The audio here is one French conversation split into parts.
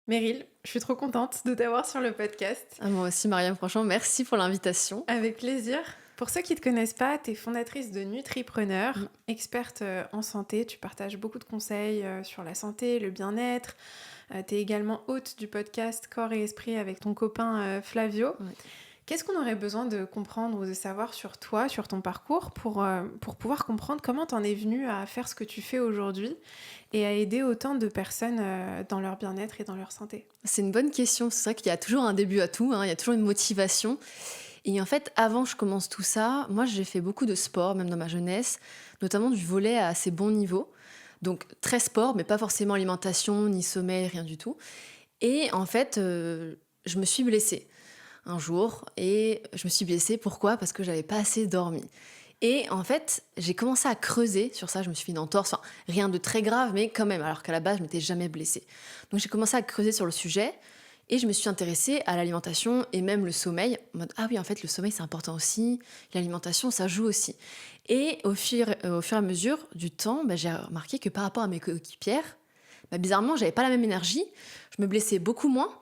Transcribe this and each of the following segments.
Meryl, je suis trop contente de t'avoir sur le podcast. Ah, moi aussi, Mariam, franchement, merci pour l'invitation. Avec plaisir. Pour ceux qui ne te connaissent pas, tu es fondatrice de Nutripreneur, Mm. experte en santé. Tu partages beaucoup de conseils sur la santé, le bien-être. Tu es également hôte du podcast Corps et Esprit avec ton copain Flavio. Ouais. Qu'est-ce qu'on aurait besoin de comprendre ou de savoir sur toi, sur ton parcours, pour pouvoir comprendre comment t'en es venue à faire ce que tu fais aujourd'hui et à aider autant de personnes dans leur bien-être et dans leur santé? C'est une bonne question. C'est vrai qu'il y a toujours un début à tout, hein, il y a toujours une motivation. Et en fait, avant que je commence tout ça, moi, j'ai fait beaucoup de sport, même dans ma jeunesse, notamment du volley à assez bon niveau. Donc, très sport, mais pas forcément alimentation, ni sommeil, rien du tout. Et en fait, je me suis blessée un jour. Et je me suis blessée, pourquoi? Parce que j'avais pas assez dormi. Et en fait, j'ai commencé à creuser sur ça. Je me suis fait une entorse, enfin, rien de très grave, mais quand même, alors qu'à la base, je m'étais jamais blessée. Donc j'ai commencé à creuser sur le sujet et je me suis intéressée à l'alimentation et même le sommeil. En mode, ah oui, en fait, le sommeil, c'est important aussi. L'alimentation, ça joue aussi. Et au fur et à mesure du temps, j'ai remarqué que par rapport à mes coéquipières, bizarrement, j'avais pas la même énergie. Je me blessais beaucoup moins.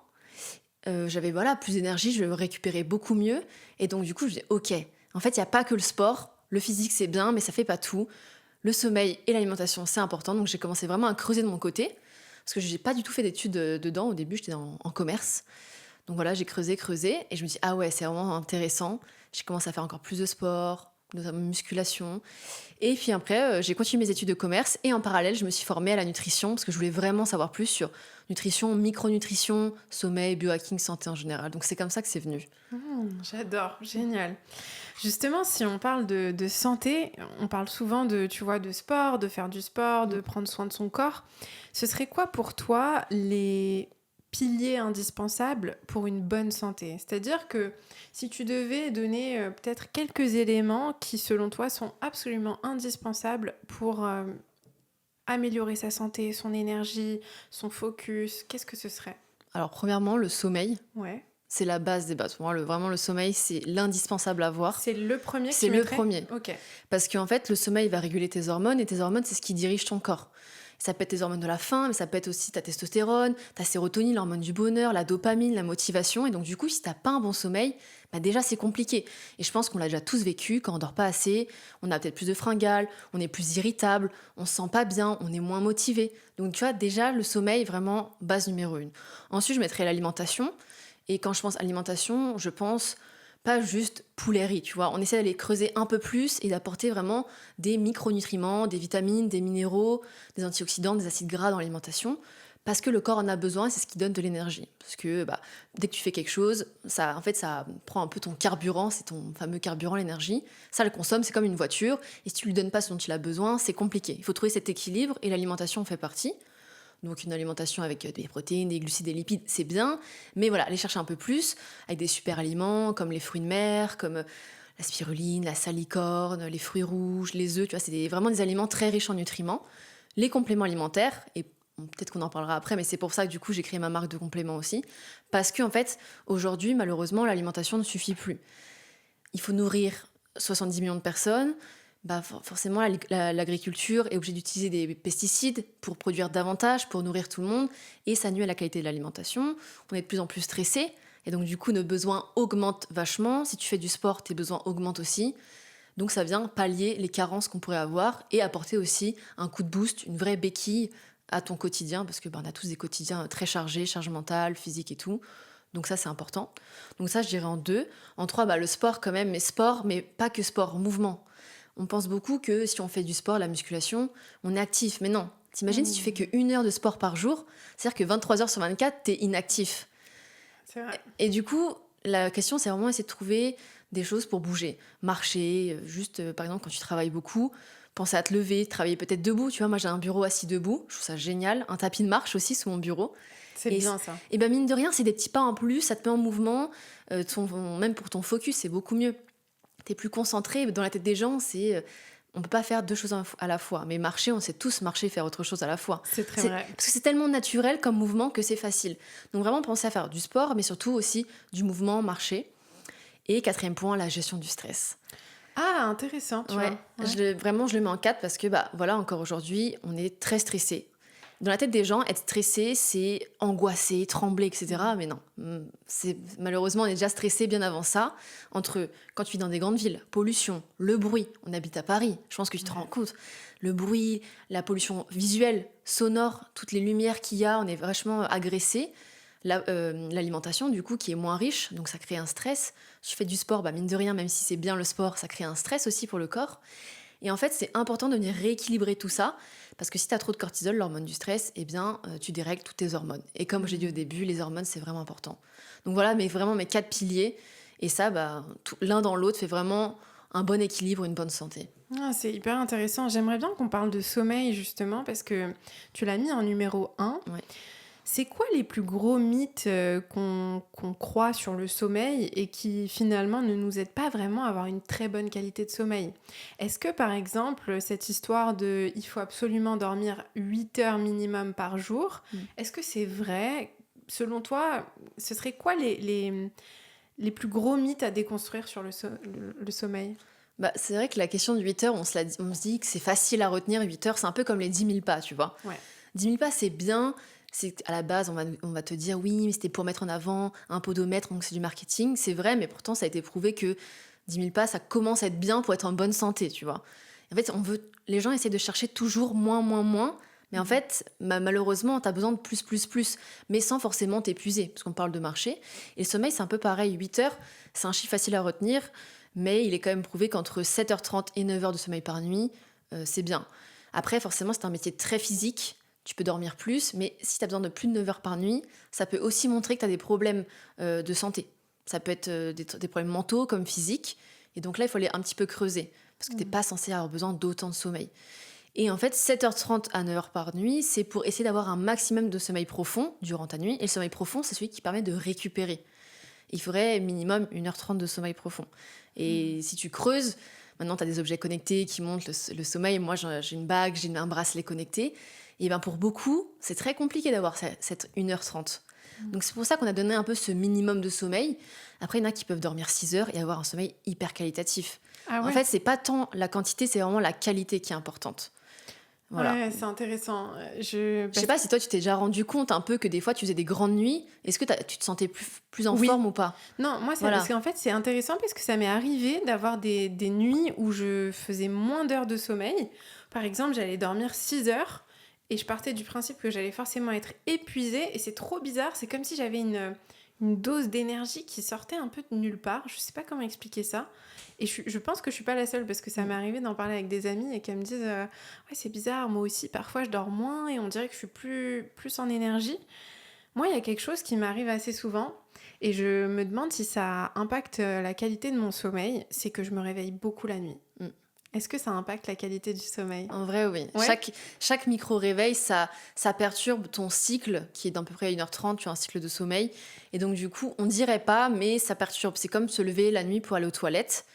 J'avais voilà, plus d'énergie, je récupérais beaucoup mieux. Et donc, du coup, je me disais, ok, en fait, il n'y a pas que le sport. Le physique, c'est bien, mais ça fait pas tout. Le sommeil et l'alimentation, c'est important. Donc, j'ai commencé vraiment à creuser de mon côté. Parce que je n'ai pas du tout fait d'études dedans. Au début, j'étais en commerce. Donc voilà, j'ai creusé, creusé. Et je me dis, ah ouais, c'est vraiment intéressant. J'ai commencé à faire encore plus de sport, notamment musculation. Et puis après, j'ai continué mes études de commerce. Et en parallèle, je me suis formée à la nutrition. Parce que je voulais vraiment savoir plus sur nutrition, micronutrition, sommeil, biohacking, santé en général. Donc c'est comme ça que c'est venu. J'adore, génial. Justement, si on parle de santé, on parle souvent de, tu vois, de sport, de faire du sport, de prendre soin de son corps. Ce serait quoi pour toi les piliers indispensables pour une bonne santé? C'est-à-dire que si tu devais donner peut-être quelques éléments qui, selon toi, sont absolument indispensables pour améliorer sa santé, son énergie, son focus, qu'est-ce que ce serait? Alors premièrement, le sommeil. Ouais. C'est la base des bases. Pour moi, vraiment, le sommeil, c'est l'indispensable à avoir. C'est le premier que C'est tu le mettrais? premier. Ok. Parce qu'en fait, le sommeil va réguler tes hormones, et tes hormones, c'est ce qui dirige ton corps. Ça peut être tes hormones de la faim, mais ça peut être aussi ta testostérone, ta sérotonine, l'hormone du bonheur, la dopamine, la motivation. Et donc, du coup, si t'as pas un bon sommeil, déjà, c'est compliqué. Et je pense qu'on l'a déjà tous vécu. Quand on dort pas assez, on a peut-être plus de fringales, on est plus irritable, on se sent pas bien, on est moins motivé. Donc, tu vois, déjà, le sommeil, vraiment, base numéro 1. Ensuite, je mettrai l'alimentation. Et quand je pense alimentation, je pense pas juste poulet-riz, tu vois. On essaie d'aller creuser un peu plus et d'apporter vraiment des micronutriments, des vitamines, des minéraux, des antioxydants, des acides gras dans l'alimentation, parce que le corps en a besoin et c'est ce qui donne de l'énergie. Parce que dès que tu fais quelque chose, ça, en fait, ça prend un peu ton carburant, c'est ton fameux carburant, l'énergie. Ça le consomme, c'est comme une voiture. Et si tu lui donnes pas ce dont il a besoin, c'est compliqué. Il faut trouver cet équilibre et l'alimentation en fait partie. Donc une alimentation avec des protéines, des glucides, des lipides, c'est bien. Mais voilà, aller chercher un peu plus avec des super aliments comme les fruits de mer, comme la spiruline, la salicorne, les fruits rouges, les œufs. Tu vois, c'est vraiment des aliments très riches en nutriments. Les compléments alimentaires, et peut-être qu'on en parlera après, mais c'est pour ça que du coup j'ai créé ma marque de compléments aussi. Parce qu'en fait, aujourd'hui, malheureusement, l'alimentation ne suffit plus. Il faut nourrir 70 millions de personnes. Forcément, l'agriculture est obligée d'utiliser des pesticides pour produire davantage, pour nourrir tout le monde, et ça nuit à la qualité de l'alimentation. On est de plus en plus stressé, et donc du coup, nos besoins augmentent vachement. Si tu fais du sport, tes besoins augmentent aussi. Donc ça vient pallier les carences qu'on pourrait avoir et apporter aussi un coup de boost, une vraie béquille à ton quotidien, parce que on a tous des quotidiens très chargés, charge mentale, physique et tout. Donc ça, c'est important. Donc ça, je dirais en 2. En 3, le sport quand même, mais sport, mais pas que sport, mouvement. On pense beaucoup que si on fait du sport, la musculation, on est actif. Mais non. T'imagines si tu fais que 1 heure de sport par jour, c'est-à-dire que 23 heures sur 24, t'es inactif. C'est vrai. Et du coup, la question, c'est vraiment essayer de trouver des choses pour bouger. Marcher, juste, par exemple, quand tu travailles beaucoup, penser à te lever, travailler peut-être debout. Tu vois, moi, j'ai un bureau assis debout. Je trouve ça génial. Un tapis de marche aussi sous mon bureau. C'est Et, bien ça. et mine de rien, c'est des petits pas en plus, ça te met en mouvement. Même pour ton focus, c'est beaucoup mieux. T'es plus concentré. Dans la tête des gens, on peut pas faire 2 choses à la fois. Mais marcher, on sait tous marcher, faire autre chose à la fois. C'est très vrai. Parce que c'est tellement naturel comme mouvement que c'est facile. Donc vraiment, penser à faire du sport, mais surtout aussi du mouvement, marcher. Et 4e point, la gestion du stress. Ah, intéressant, tu vois. Ouais. Vraiment, je le mets en 4 parce que, voilà, encore aujourd'hui, on est très stressé. Dans la tête des gens, être stressé, c'est angoissé, trembler, etc. Mais non, malheureusement, on est déjà stressé bien avant ça. Entre quand tu vis dans des grandes villes, pollution, le bruit, on habite à Paris, je pense que tu te rends compte. Le bruit, la pollution visuelle, sonore, toutes les lumières qu'il y a, on est vachement agressé. L'alimentation, du coup, qui est moins riche, donc ça crée un stress. Si tu fais du sport, mine de rien, même si c'est bien le sport, ça crée un stress aussi pour le corps. Et en fait, c'est important de venir rééquilibrer tout ça, parce que si tu as trop de cortisol, l'hormone du stress, tu dérègles toutes tes hormones. Et comme j'ai dit au début, les hormones, c'est vraiment important. Donc voilà, mais vraiment mes 4 piliers. Et ça, l'un dans l'autre fait vraiment un bon équilibre, une bonne santé. Ah, c'est hyper intéressant. J'aimerais bien qu'on parle de sommeil, justement, parce que tu l'as mis en numéro 1. Ouais. C'est quoi les plus gros mythes qu'on croit sur le sommeil et qui finalement ne nous aident pas vraiment à avoir une très bonne qualité de sommeil? Est-ce que par exemple cette histoire de il faut absolument dormir 8 heures minimum par jour, est-ce que c'est vrai? Selon toi, ce serait quoi les plus gros mythes à déconstruire sur le sommeil? C'est vrai que la question de 8 heures, on se dit que c'est facile à retenir. 8 heures, c'est un peu comme les 10 000 pas, tu vois. Ouais. 10 000 pas, c'est bien. C'est à la base, on va te dire oui, mais c'était pour mettre en avant un podomètre, donc c'est du marketing. C'est vrai, mais pourtant, ça a été prouvé que 10 000 pas, ça commence à être bien pour être en bonne santé, tu vois. En fait, les gens essaient de chercher toujours moins, moins, moins. Mais en fait, malheureusement, tu as besoin de plus, plus, plus, mais sans forcément t'épuiser, parce qu'on parle de marché. Et le sommeil, c'est un peu pareil. 8 heures, c'est un chiffre facile à retenir, mais il est quand même prouvé qu'entre 7h30 et 9 heures de sommeil par nuit, c'est bien. Après, forcément, c'est un métier très physique. Tu peux dormir plus, mais si tu as besoin de plus de 9 heures par nuit, ça peut aussi montrer que tu as des problèmes de santé. Ça peut être des problèmes mentaux comme physiques. Et donc là, il faut aller un petit peu creuser, parce que tu n'es pas censé avoir besoin d'autant de sommeil. Et en fait, 7h30 à 9 heures par nuit, c'est pour essayer d'avoir un maximum de sommeil profond durant ta nuit. Et le sommeil profond, c'est celui qui permet de récupérer. Il faudrait minimum 1h30 de sommeil profond. Et si tu creuses, maintenant, tu as des objets connectés qui montrent le sommeil. Moi, j'ai une bague, j'ai un bracelet connecté. Et pour beaucoup, c'est très compliqué d'avoir cette 1h30. Donc c'est pour ça qu'on a donné un peu ce minimum de sommeil. Après, il y en a qui peuvent dormir 6 heures et avoir un sommeil hyper qualitatif. Ah ouais. En fait, c'est pas tant la quantité, c'est vraiment la qualité qui est importante. Voilà. Ouais, c'est intéressant. Je sais pas si toi, tu t'es déjà rendu compte un peu que des fois, tu faisais des grandes nuits. Est-ce que tu te sentais plus en forme ou pas? Non, moi, parce qu'en fait, c'est intéressant parce que ça m'est arrivé d'avoir des nuits où je faisais moins d'heures de sommeil. Par exemple, j'allais dormir 6 heures et je partais du principe que j'allais forcément être épuisée. Et c'est trop bizarre. C'est comme si j'avais une dose d'énergie qui sortait un peu de nulle part. Je sais pas comment expliquer ça. Et je pense que je suis pas la seule parce que ça m'est arrivé d'en parler avec des amis et qu'elles me disent ouais, c'est bizarre, moi aussi parfois je dors moins et on dirait que je suis plus en énergie. Moi, il y a quelque chose qui m'arrive assez souvent et je me demande si ça impacte la qualité de mon sommeil, c'est que je me réveille beaucoup la nuit. Est-ce que ça impacte la qualité du sommeil? En vrai, oui. Ouais. Chaque micro-réveil, ça perturbe ton cycle, qui est d'à peu près 1h30, tu as un cycle de sommeil. Et donc, du coup, on dirait pas, mais ça perturbe. C'est comme se lever la nuit pour aller aux toilettes.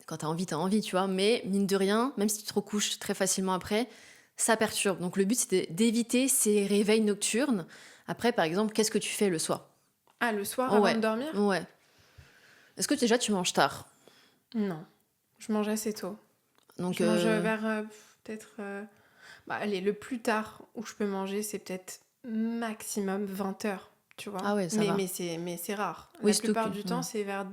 Quand t'as envie, tu vois. Mais mine de rien, même si tu te recouches très facilement après, ça perturbe. Donc, le but, c'est d'éviter ces réveils nocturnes. Après, par exemple, qu'est-ce que tu fais le soir? Ah, le soir avant de dormir? Ouais. Est-ce que déjà, tu manges tard? Non. Je mange assez tôt. Donc, je mange vers peut-être... allez, le plus tard où je peux manger, c'est peut-être maximum 20 heures, tu vois. Ah ouais, ça va. Mais c'est rare. Oui, la plupart du temps, c'est vers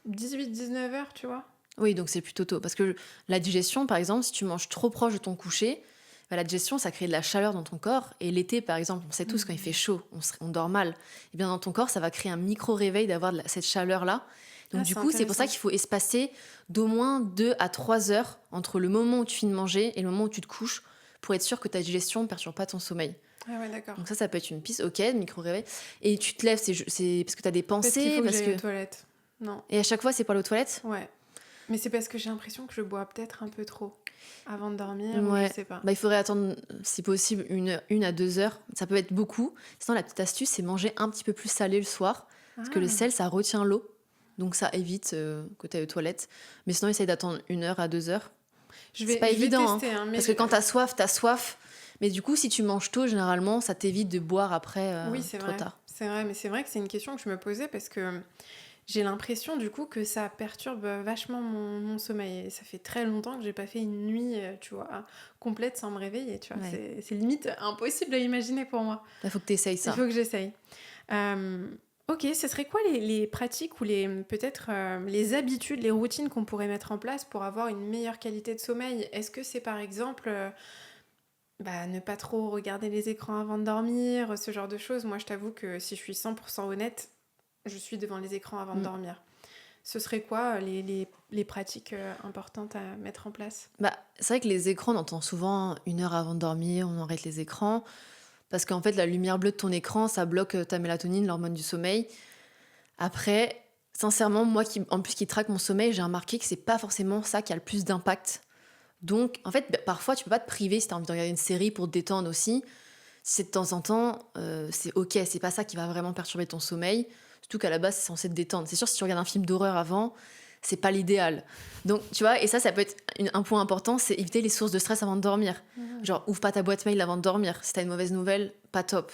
18-19 heures, tu vois. Oui, donc c'est plutôt tôt. Parce que la digestion, par exemple, si tu manges trop proche de ton coucher, la digestion, ça crée de la chaleur dans ton corps. Et l'été, par exemple, on sait tous quand il fait chaud, on dort mal. Et bien dans ton corps, ça va créer un micro-réveil d'avoir cette chaleur-là. Donc du coup, c'est pour ça qu'il faut espacer d'au moins 2 à 3 heures entre le moment où tu finis de manger et le moment où tu te couches pour être sûr que ta digestion ne perturbe pas ton sommeil. Ah ouais, d'accord. Donc ça peut être une piste, ok, micro-réveil. Et tu te lèves, c'est parce que tu as des pensées. Parce qu'il faut que j'aille aux toilettes. Non. Et à chaque fois, c'est pour aller aux toilettes? Ouais. Mais c'est parce que j'ai l'impression que je bois peut-être un peu trop avant de dormir, ouais. Ou je sais pas. Il faudrait attendre, si possible, 1 à 2 heures. Ça peut être beaucoup. Sinon, la petite astuce, c'est manger un petit peu plus salé le soir. Parce que le sel, ça retient l'eau. Donc ça évite que tu ailles aux toilettes. Mais sinon, essaye d'attendre 1 heure à 2 heures. C'est pas évident. Tester, hein, parce que quand t'as soif. Mais du coup, si tu manges tôt, généralement, ça t'évite de boire après oui, c'est trop vrai. tard. C'est vrai, mais c'est vrai que c'est une question que je me posais parce que j'ai l'impression du coup que ça perturbe vachement mon sommeil. Et ça fait très longtemps que j'ai pas fait une nuit, tu vois, complète sans me réveiller, tu vois. Ouais. C'est limite impossible à imaginer pour moi. Il faut que tu essayes Il ça. faut que j'essaye. Euh, ok, ce serait quoi les pratiques ou peut-être les habitudes, les routines qu'on pourrait mettre en place pour avoir une meilleure qualité de sommeil? Est-ce que c'est par exemple ne pas trop regarder les écrans avant de dormir, ce genre de choses? Moi, je t'avoue que si je suis 100% honnête, je suis devant les écrans avant de Mm. dormir. Ce serait quoi les pratiques importantes à mettre en place? Bah, c'est vrai que les écrans, on entend souvent 1 heure avant de dormir, on arrête les écrans. Parce qu'en fait, la lumière bleue de ton écran, ça bloque ta mélatonine, l'hormone du sommeil. Après, sincèrement, moi en plus qui traque mon sommeil, j'ai remarqué que c'est pas forcément ça qui a le plus d'impact. Donc, en fait, parfois, tu peux pas te priver si tu as envie de regarder une série pour te détendre aussi. Si c'est de temps en temps, c'est ok, c'est pas ça qui va vraiment perturber ton sommeil. Surtout qu'à la base, c'est censé te détendre. C'est sûr, si tu regardes un film d'horreur avant, c'est pas l'idéal. Donc, tu vois, et ça peut être un point important, c'est éviter les sources de stress avant de dormir. Genre, ouvre pas ta boîte mail avant de dormir. Si t'as une mauvaise nouvelle, pas top.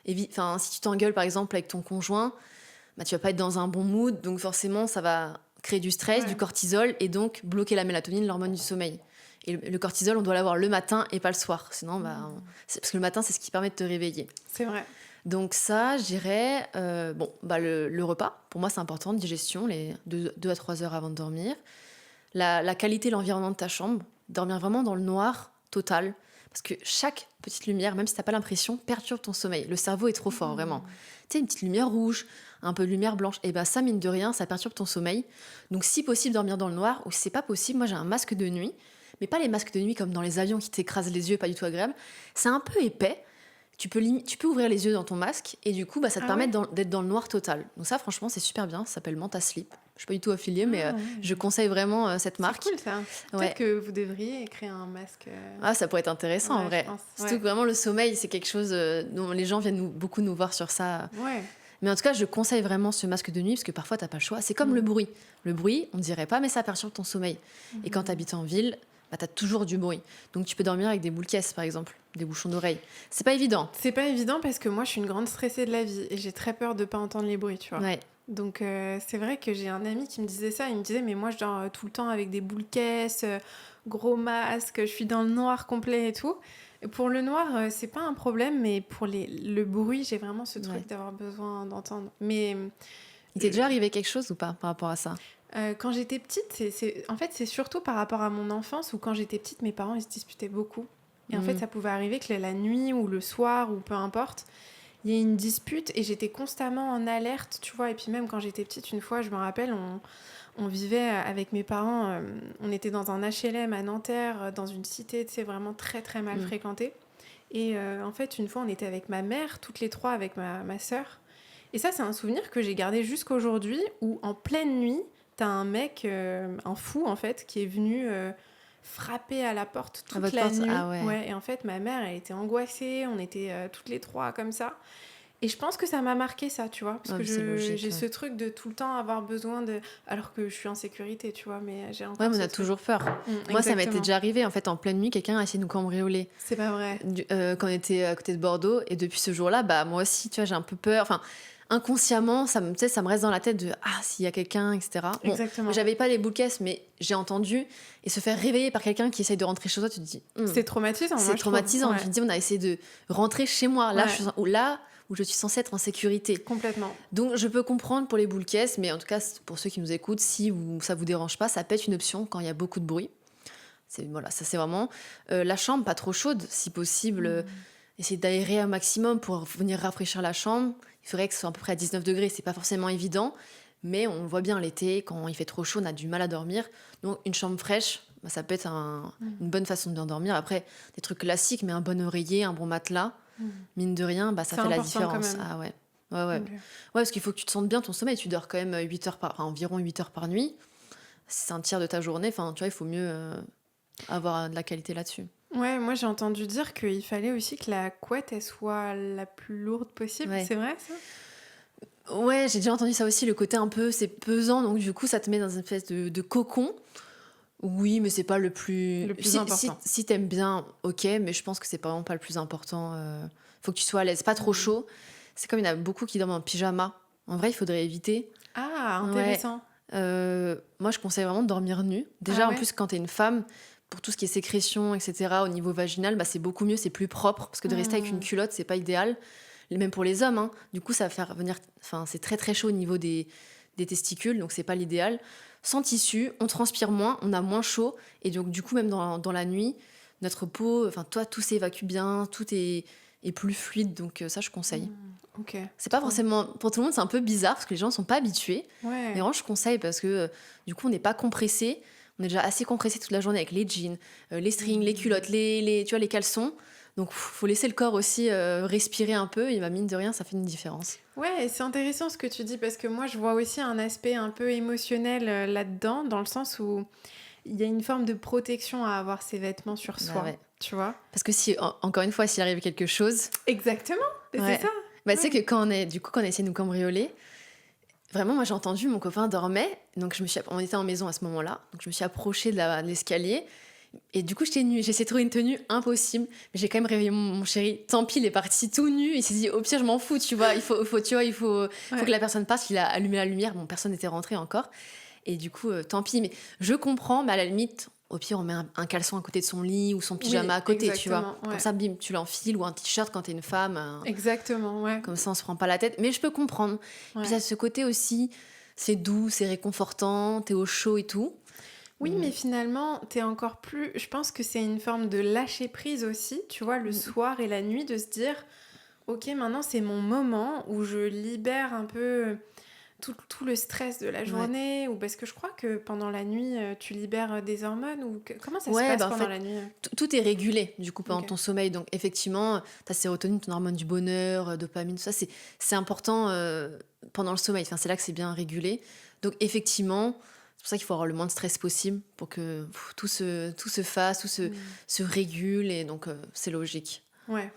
Enfin, si tu t'engueules, par exemple, avec ton conjoint, bah, tu vas pas être dans un bon mood. Donc, forcément, ça va créer du stress, Ouais. du cortisol, et donc bloquer la mélatonine, l'hormone du sommeil. Et le cortisol, on doit l'avoir le matin et pas le soir. Sinon, parce que le matin, c'est ce qui permet de te réveiller. C'est vrai. Donc ça, je dirais, le repas, pour moi, c'est important, de digestion, les 2 à 3 heures avant de dormir. La qualité, l'environnement de ta chambre, dormir vraiment dans le noir total. Parce que chaque petite lumière, même si t'as pas l'impression, perturbe ton sommeil. Le cerveau est trop fort, vraiment. Tu sais, une petite lumière rouge, un peu de lumière blanche, et ça, mine de rien, ça perturbe ton sommeil. Donc si possible, dormir dans le noir, ou si c'est pas possible, moi j'ai un masque de nuit, mais pas les masques de nuit comme dans les avions qui t'écrasent les yeux, pas du tout agréable. C'est un peu épais. Tu peux ouvrir les yeux dans ton masque et du coup, ça te permet d'être dans le noir total. Donc ça, franchement, c'est super bien. Ça s'appelle Manta Sleep. Je suis pas du tout affiliée, mais je conseille vraiment cette marque. C'est cool ça. Peut-être Ouais. que vous devriez créer un masque. Ah, ça pourrait être intéressant en Ouais, vrai. je pense. Surtout Ouais. que vraiment, le sommeil, c'est quelque chose dont les gens viennent beaucoup nous voir sur ça. Ouais. Mais en tout cas, je conseille vraiment ce masque de nuit parce que parfois, t'as pas le choix. C'est comme le bruit. Le bruit, on dirait pas, mais ça perturbe ton sommeil. Et quand t'habites en ville, t'as toujours du bruit. Donc tu peux dormir avec des boules caisses, par exemple, des bouchons d'oreilles. C'est pas évident. C'est pas évident parce que moi, je suis une grande stressée de la vie et j'ai très peur de pas entendre les bruits, tu vois. Ouais. Donc c'est vrai que j'ai un ami qui me disait ça. Il me disait, mais moi, je dors tout le temps avec des boules caisses, gros masque, je suis dans le noir complet et tout. Et pour le noir, c'est pas un problème, mais pour le bruit, j'ai vraiment ce truc d'avoir besoin d'entendre. Mais il t'est déjà arrivé quelque chose ou pas par rapport à ça? Quand j'étais petite, en fait, c'est surtout par rapport à mon enfance où quand j'étais petite, mes parents, ils se disputaient beaucoup. Et en fait, ça pouvait arriver que la nuit ou le soir ou peu importe, il y ait une dispute et j'étais constamment en alerte, tu vois. Et puis même quand j'étais petite, une fois, je me rappelle, on vivait avec mes parents, on était dans un HLM à Nanterre, dans une cité, tu sais, vraiment très très mal fréquentée. Et en fait, une fois, on était avec ma mère, toutes les trois avec ma sœur. Et ça, c'est un souvenir que j'ai gardé jusqu'à aujourd'hui où en pleine nuit, t'as un mec, un fou en fait, qui est venu frapper à la porte toute la nuit. Ah ouais. Et en fait, ma mère, elle était angoissée, on était toutes les trois comme ça. Et je pense que ça m'a marqué ça, tu vois, parce que j'ai ce truc de tout le temps avoir besoin de... Alors que je suis en sécurité, tu vois, mais j'ai encore mais on a toujours peur. Moi, ça m'était déjà arrivé, en fait, en pleine nuit, quelqu'un a essayé de nous cambrioler. C'est pas vrai. Quand on était à côté de Bordeaux, et depuis ce jour-là, moi aussi, tu vois, j'ai un peu peur. Enfin, inconsciemment, ça me reste dans la tête de s'il y a quelqu'un, etc. Bon, Exactement. j'avais pas les boules caisses, mais j'ai entendu, et se faire réveiller par quelqu'un qui essaye de rentrer chez toi, tu te dis c'est traumatisant. C'est traumatisant. Je me dis, on a essayé de rentrer chez moi là, où je suis censée être en sécurité. Complètement. Donc je peux comprendre pour les boules caisses, mais en tout cas pour ceux qui nous écoutent, si ça vous dérange pas, ça peut être une option quand il y a beaucoup de bruit. Ça c'est vraiment la chambre pas trop chaude, si possible. Essayer d'aérer un maximum pour venir rafraîchir la chambre. Il faudrait que ce soit à peu près à 19 degrés, c'est pas forcément évident, mais on le voit bien l'été, quand il fait trop chaud, on a du mal à dormir. Donc une chambre fraîche, ça peut être une bonne façon de bien dormir. Après, des trucs classiques, mais un bon oreiller, un bon matelas, mine de rien, ça fait la différence. Ah ouais. Ouais, parce qu'il faut que tu te sentes bien ton sommeil. Tu dors quand même environ 8 heures par nuit. C'est un tiers de ta journée. Enfin, tu vois, il faut mieux avoir de la qualité là-dessus. Ouais, moi j'ai entendu dire qu'il fallait aussi que la couette elle soit la plus lourde possible. Ouais. C'est vrai ça? Ouais, j'ai déjà entendu ça aussi, le côté un peu, c'est pesant, donc du coup ça te met dans une espèce de cocon. Oui, mais c'est pas le plus important. Si t'aimes bien, ok, mais je pense que c'est pas le plus important. Faut que tu sois à l'aise, pas trop chaud. C'est comme il y en a beaucoup qui dorment en pyjama. En vrai, il faudrait éviter. Ah, Ouais. intéressant. Moi, je conseille vraiment de dormir nu. Ah Déjà, en ouais? plus, quand t'es une femme, pour tout ce qui est sécrétion, etc., au niveau vaginal, bah, c'est beaucoup mieux, c'est plus propre. Parce que de rester avec une Mmh. culotte, c'est pas idéal. Et même pour les hommes, hein. Du coup, ça va faire venir. Enfin, c'est très très chaud au niveau des testicules, donc c'est pas l'idéal. Sans tissu, on transpire moins, on a moins chaud. Et donc, du coup, même dans la nuit, notre peau, enfin, toi, tout s'évacue bien, est plus fluide. Donc, ça, je conseille. OK, C'est pas trop bien. forcément pour tout le monde, c'est un peu bizarre parce que les gens sont pas habitués. Mais Ouais. vraiment, je conseille parce que du coup, on n'est pas compressé. On est déjà assez compressé toute la journée avec les jeans, les strings, les culottes, Mmh. tu vois, les caleçons. Donc, faut laisser le corps aussi respirer un peu. Et bah, mine de rien, ça fait une différence. Ouais, et c'est intéressant ce que tu dis parce que moi, je vois aussi un aspect un peu émotionnel, là-dedans, dans le sens où il y a une forme de protection à avoir ses vêtements sur Bah soi, ouais. tu vois? Parce que si, encore une fois, s'il arrive quelque chose, Exactement, mais c'est ça. ouais. Bah, tu sais que Ouais. quand on a essayé de nous cambrioler, vraiment, moi j'ai entendu, mon copain dormait, donc on était en maison à ce moment-là, donc je me suis approchée de l'escalier. Et du coup, j'étais nue. J'ai essayé de trouver une tenue impossible. Mais j'ai quand même réveillé mon chéri. Tant pis, il est parti tout nu. Il s'est dit, au pire, je m'en fous, tu vois. Tu vois, faut que Ouais. la personne passe. Il a allumé la lumière. Bon, personne n'était rentré encore. Et du coup, tant pis. Mais je comprends, mais à la limite, au pire, on met un caleçon à côté de son lit ou son pyjama Oui, à côté, tu vois. exactement, Comme ouais. ça, bim, tu l'enfiles ou un t-shirt quand t'es une femme. Exactement, ouais. Comme ça, on se prend pas la tête. Mais je peux comprendre. Puis ça, Ouais. ce côté aussi, c'est doux, c'est réconfortant, t'es au chaud et tout. Oui, Mm, mais finalement, t'es encore plus. Je pense que c'est une forme de lâcher prise aussi, tu vois, le mm. soir et la nuit, de se dire, ok, maintenant c'est mon moment où je libère un peu tout le stress de la Ouais. journée, ou parce que je crois que pendant la nuit, tu libères des hormones, ou comment ça se Ouais, passe bah en pendant fait, la nuit? tout est régulé du coup pendant Ok. ton sommeil. Donc effectivement, ta sérotonine, ton hormone du bonheur, dopamine, tout ça, c'est important pendant le sommeil. Enfin, c'est là que c'est bien régulé. Donc effectivement, c'est pour ça qu'il faut avoir le moins de stress possible pour que tout se fasse, Hmm. se régule. Et donc c'est logique. Ouais.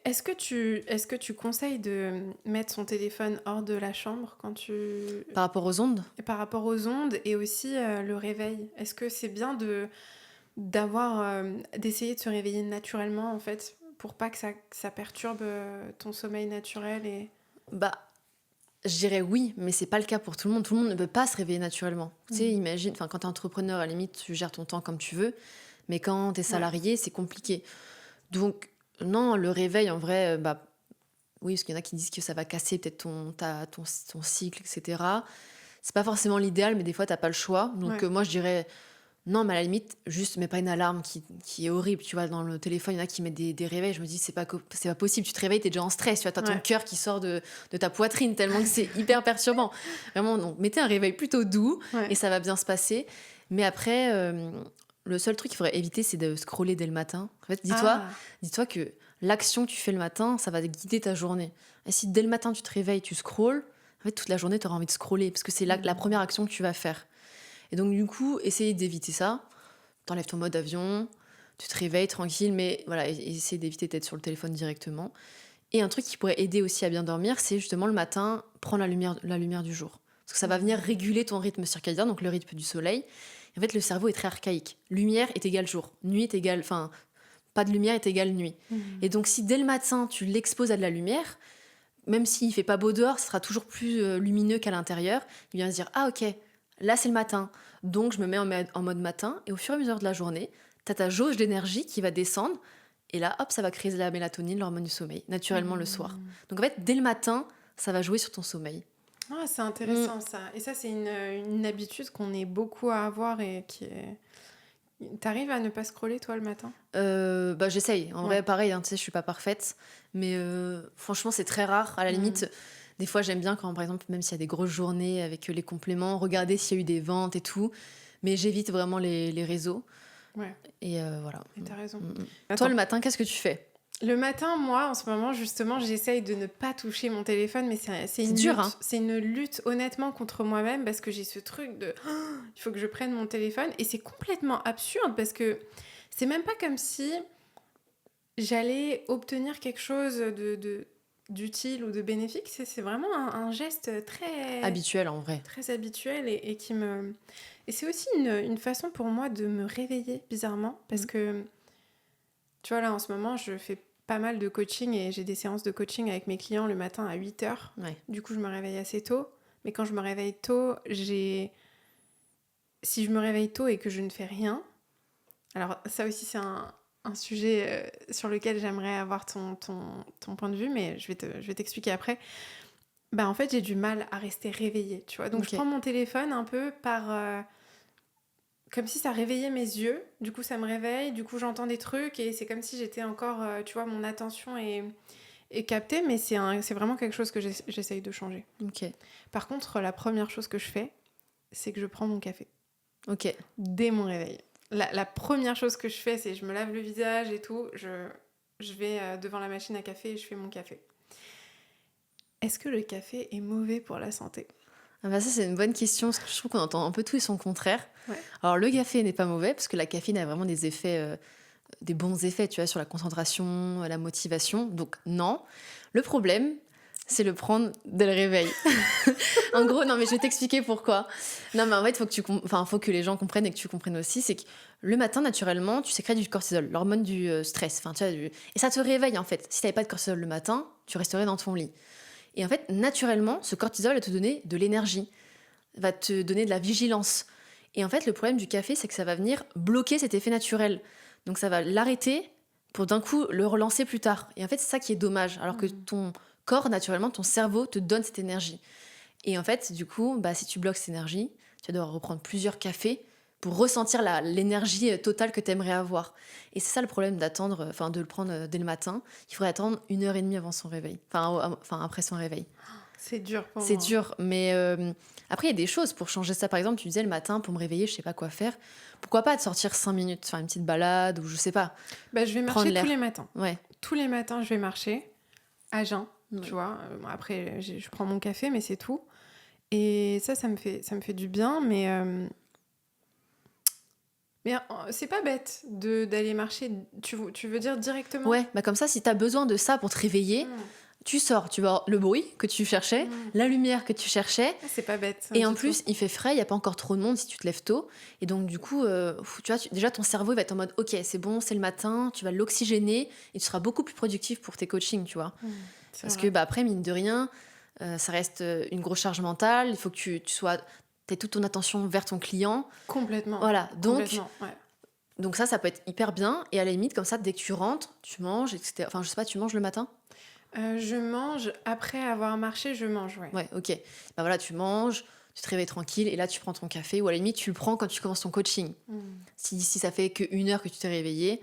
Est-ce que tu conseilles de mettre son téléphone hors de la chambre quand tu... Par rapport aux ondes, Par rapport aux ondes et aussi le réveil? Est-ce que c'est bien d'essayer de se réveiller naturellement, en fait, pour pas que ça perturbe ton sommeil naturel et... bah je dirais oui, mais c'est pas le cas pour tout le monde. Tout le monde ne peut pas se réveiller naturellement. Tu sais, Mhm. imagine, enfin quand t'es entrepreneur, à la limite, tu gères ton temps comme tu veux, mais quand t'es Ouais. salarié, c'est compliqué. Donc, non, le réveil, en vrai, bah, oui, parce qu'il y en a qui disent que ça va casser peut-être ton cycle, etc. C'est pas forcément l'idéal, mais des fois, t'as pas le choix. Donc, Ouais. moi, je dirais, non, mais à la limite, juste mets pas une alarme qui est horrible. Tu vois, dans le téléphone, il y en a qui mettent des réveils. Je me dis, c'est pas possible. Tu te réveilles, t'es déjà en stress. Tu vois, t'as ton Ouais. cœur qui sort de ta poitrine, tellement que c'est hyper perturbant. Vraiment, donc, mettez un réveil plutôt doux et Ouais. ça va bien se passer. Mais après, le seul truc qu'il faudrait éviter, c'est de scroller dès le matin. En fait, Ah. dis-toi que l'action que tu fais le matin, ça va guider ta journée. Et si dès le matin, tu te réveilles, tu scrolles, en fait, toute la journée, tu auras envie de scroller parce que c'est la Mhm. première action que tu vas faire. Et donc, du coup, essayer d'éviter ça. T'enlèves ton mode avion, tu te réveilles tranquille, mais voilà, essayer d'éviter d'être sur le téléphone directement. Et un truc qui pourrait aider aussi à bien dormir, c'est justement le matin, prendre la lumière du jour. Parce que ça va venir Mhm. réguler ton rythme circadien, donc le rythme du soleil. En fait, le cerveau est très archaïque. Lumière est égale jour. Nuit est égale... Enfin, pas de lumière est égale nuit. Mhm. Et donc, si dès le matin, tu l'exposes à de la lumière, même s'il fait pas beau dehors, ce sera toujours plus lumineux qu'à l'intérieur. Il vient se dire, ah ok, là c'est le matin, donc je me mets en mode matin, et au fur et à mesure de la journée, t'as ta jauge d'énergie qui va descendre, et là, hop, ça va créer la mélatonine, l'hormone du sommeil, naturellement le soir. Mhm. Donc en fait, dès le matin, ça va jouer sur ton sommeil. Ah, c'est Mm. intéressant ça. Et ça, c'est une habitude qu'on est beaucoup à avoir et qui est... T'arrives à ne pas scroller, toi, le matin? Bah j'essaye, en Ouais. vrai pareil, hein, tu sais, je suis pas parfaite, mais franchement c'est très rare, à la Mhm. limite, des fois j'aime bien quand par exemple, même s'il y a des grosses journées avec les compléments, regarder s'il y a eu des ventes et tout, mais j'évite vraiment les réseaux. Ouais, Et voilà. et t'as raison. Toi, Attends. le matin, qu'est-ce que tu fais? Le matin, moi, en ce moment, justement, j'essaye de ne pas toucher mon téléphone, mais c'est C'est une dur, hein? lutte. C'est une lutte, honnêtement, contre moi-même, parce que j'ai ce truc de... il faut que je prenne mon téléphone. Et c'est complètement absurde, parce que c'est même pas comme si j'allais obtenir quelque chose d'utile ou de bénéfique. C'est vraiment un geste très, Habituel, en vrai. très habituel et qui me... Et c'est aussi une façon pour moi de me réveiller, bizarrement, parce Mm. que, tu vois, là, en ce moment, je fais pas mal de coaching et j'ai des séances de coaching avec mes clients le matin à 8 heures. Ouais. Du coup, je me réveille assez tôt. Mais quand je me réveille tôt, si je me réveille tôt et que je ne fais rien, alors ça aussi c'est un sujet sur lequel j'aimerais avoir ton point de vue, mais je vais t'expliquer après. Bah en fait, j'ai du mal à rester réveillée, tu vois. Donc je Ok. prends mon téléphone un peu comme si ça réveillait mes yeux. Du coup, ça me réveille. Du coup, j'entends des trucs et c'est comme si j'étais encore, tu vois, mon attention est captée. Mais c'est vraiment quelque chose que j'essaye de changer. Ok. Par contre, la première chose que je fais, c'est que je prends mon café Ok. dès mon réveil. La première chose que je fais, c'est je me lave le visage et tout. Je vais devant la machine à café et je fais mon café. Est-ce que le café est mauvais pour la santé ? Ah bah ça, c'est une bonne question, parce que je trouve qu'on entend un peu tout et son contraire. Ouais. Alors, le café n'est pas mauvais, parce que la caféine a vraiment des effets, des bons effets, tu vois, sur la concentration, la motivation. Donc, non. Le problème, c'est le prendre dès le réveil. En gros, non, mais je vais t'expliquer pourquoi. Non, mais en fait, faut que les gens comprennent et que tu comprennes aussi, c'est que le matin, naturellement, tu sécrètes du cortisol, l'hormone du stress. Enfin, tu vois, et ça te réveille, en fait. Si t'avais pas de cortisol le matin, tu resterais dans ton lit. Et en fait, naturellement, ce cortisol va te donner de l'énergie, va te donner de la vigilance. Et en fait, le problème du café, c'est que ça va venir bloquer cet effet naturel. Donc ça va l'arrêter pour d'un coup le relancer plus tard. Et en fait, c'est ça qui est dommage. Alors que ton corps, naturellement, ton cerveau te donne cette énergie. Et en fait, du coup, bah, si tu bloques cette énergie, tu vas devoir reprendre plusieurs cafés pour ressentir l'énergie totale que tu aimerais avoir. Et c'est ça le problème d'attendre, enfin de le prendre dès le matin. Il faudrait attendre 1 heure et demie avant son réveil, enfin après son réveil. C'est dur pour C'est moi. dur, mais après il y a des choses pour changer ça. Par exemple, tu disais le matin pour me réveiller, je sais pas quoi faire. Pourquoi pas de sortir 5 minutes, faire une petite balade ou je sais pas, Bah, je vais prendre marcher tous l'air. les matins. Ouais. Tous les matins, je vais marcher à jeun, Ouais. tu vois. Bon, après, je prends mon café, mais c'est tout. Et ça me fait du bien, mais c'est pas bête d'aller marcher. Tu veux dire directement ? Ouais, bah comme ça, si t'as besoin de ça pour te réveiller, Mm. tu sors, tu vas avoir le bruit que tu cherchais, la lumière que tu cherchais. Ah, c'est pas bête. Et en du plus, tout. il fait frais, il n'y a pas encore trop de monde si tu te lèves tôt. Et donc, du coup, tu vois, déjà, ton cerveau il va être en mode ok, c'est bon, c'est le matin, tu vas l'oxygéner et tu seras beaucoup plus productif pour tes coachings, tu vois. C'est Parce vrai. que, bah, après, mine de rien, ça reste une grosse charge mentale. Il faut que t'aies toute ton attention vers ton client. Complètement. Voilà. Complètement, ouais. Donc ça peut être hyper bien. Et à la limite, comme ça, dès que tu rentres, tu manges, etc. Enfin, je sais pas, tu manges le matin ? Je mange, après avoir marché, je mange, ouais. Ouais, ok. Bah voilà, tu manges, tu te réveilles tranquille et là, tu prends ton café ou à la limite, tu le prends quand tu commences ton coaching. Si ça fait que 1 heure que tu t'es réveillé,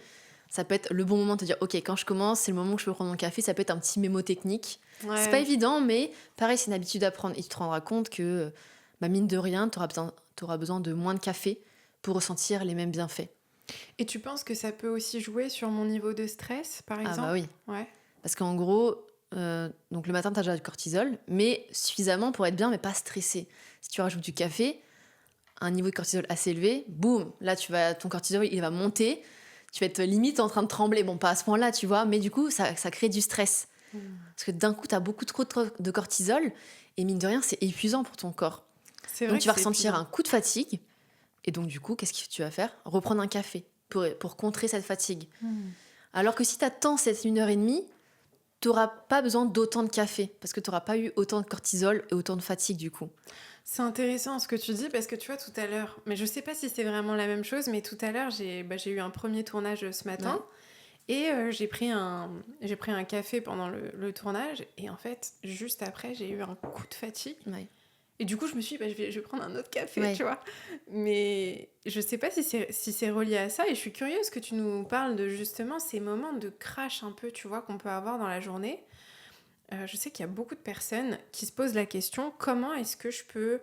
ça peut être le bon moment de te dire, ok, quand je commence, c'est le moment où je peux prendre mon café. Ça peut être un petit mémo technique. Ouais. C'est pas évident, mais pareil, c'est une habitude à prendre. Et tu te rendras compte que, bah, mine de rien, t'auras besoin de moins de café pour ressentir les mêmes bienfaits. Et tu penses que ça peut aussi jouer sur mon niveau de stress, par exemple ? Ah bah oui. Ouais. Parce qu'en gros, donc le matin, tu as déjà du cortisol, mais suffisamment pour être bien, mais pas stressé. Si tu rajoutes du café, un niveau de cortisol assez élevé, boum, là, ton cortisol, il va monter. Tu vas être limite en train de trembler. Bon, pas à ce point-là, tu vois, mais du coup, ça crée du stress. Parce que d'un coup, tu as beaucoup trop de cortisol, et mine de rien, c'est épuisant pour ton corps. C'est vrai Donc, que tu vas c'est ressentir épuisant. un coup de fatigue, et donc, du coup, qu'est-ce que tu vas faire ? Reprendre un café pour contrer cette fatigue. Alors que si tu attends cette 1 heure et demie, tu n'auras pas besoin d'autant de café parce que tu n'auras pas eu autant de cortisol et autant de fatigue du coup. C'est intéressant ce que tu dis parce que tu vois tout à l'heure, mais je sais pas si c'est vraiment la même chose, mais tout à l'heure j'ai eu un premier tournage ce matin et j'ai pris un café pendant le tournage et en fait juste après j'ai eu un coup de fatigue. Ouais. Et du coup, je me suis dit, je vais prendre un autre café, Ouais. tu vois. Mais je sais pas si c'est relié à ça. Et je suis curieuse que tu nous parles de justement ces moments de crash un peu, tu vois, qu'on peut avoir dans la journée. Je sais qu'il y a beaucoup de personnes qui se posent la question, comment est-ce que je peux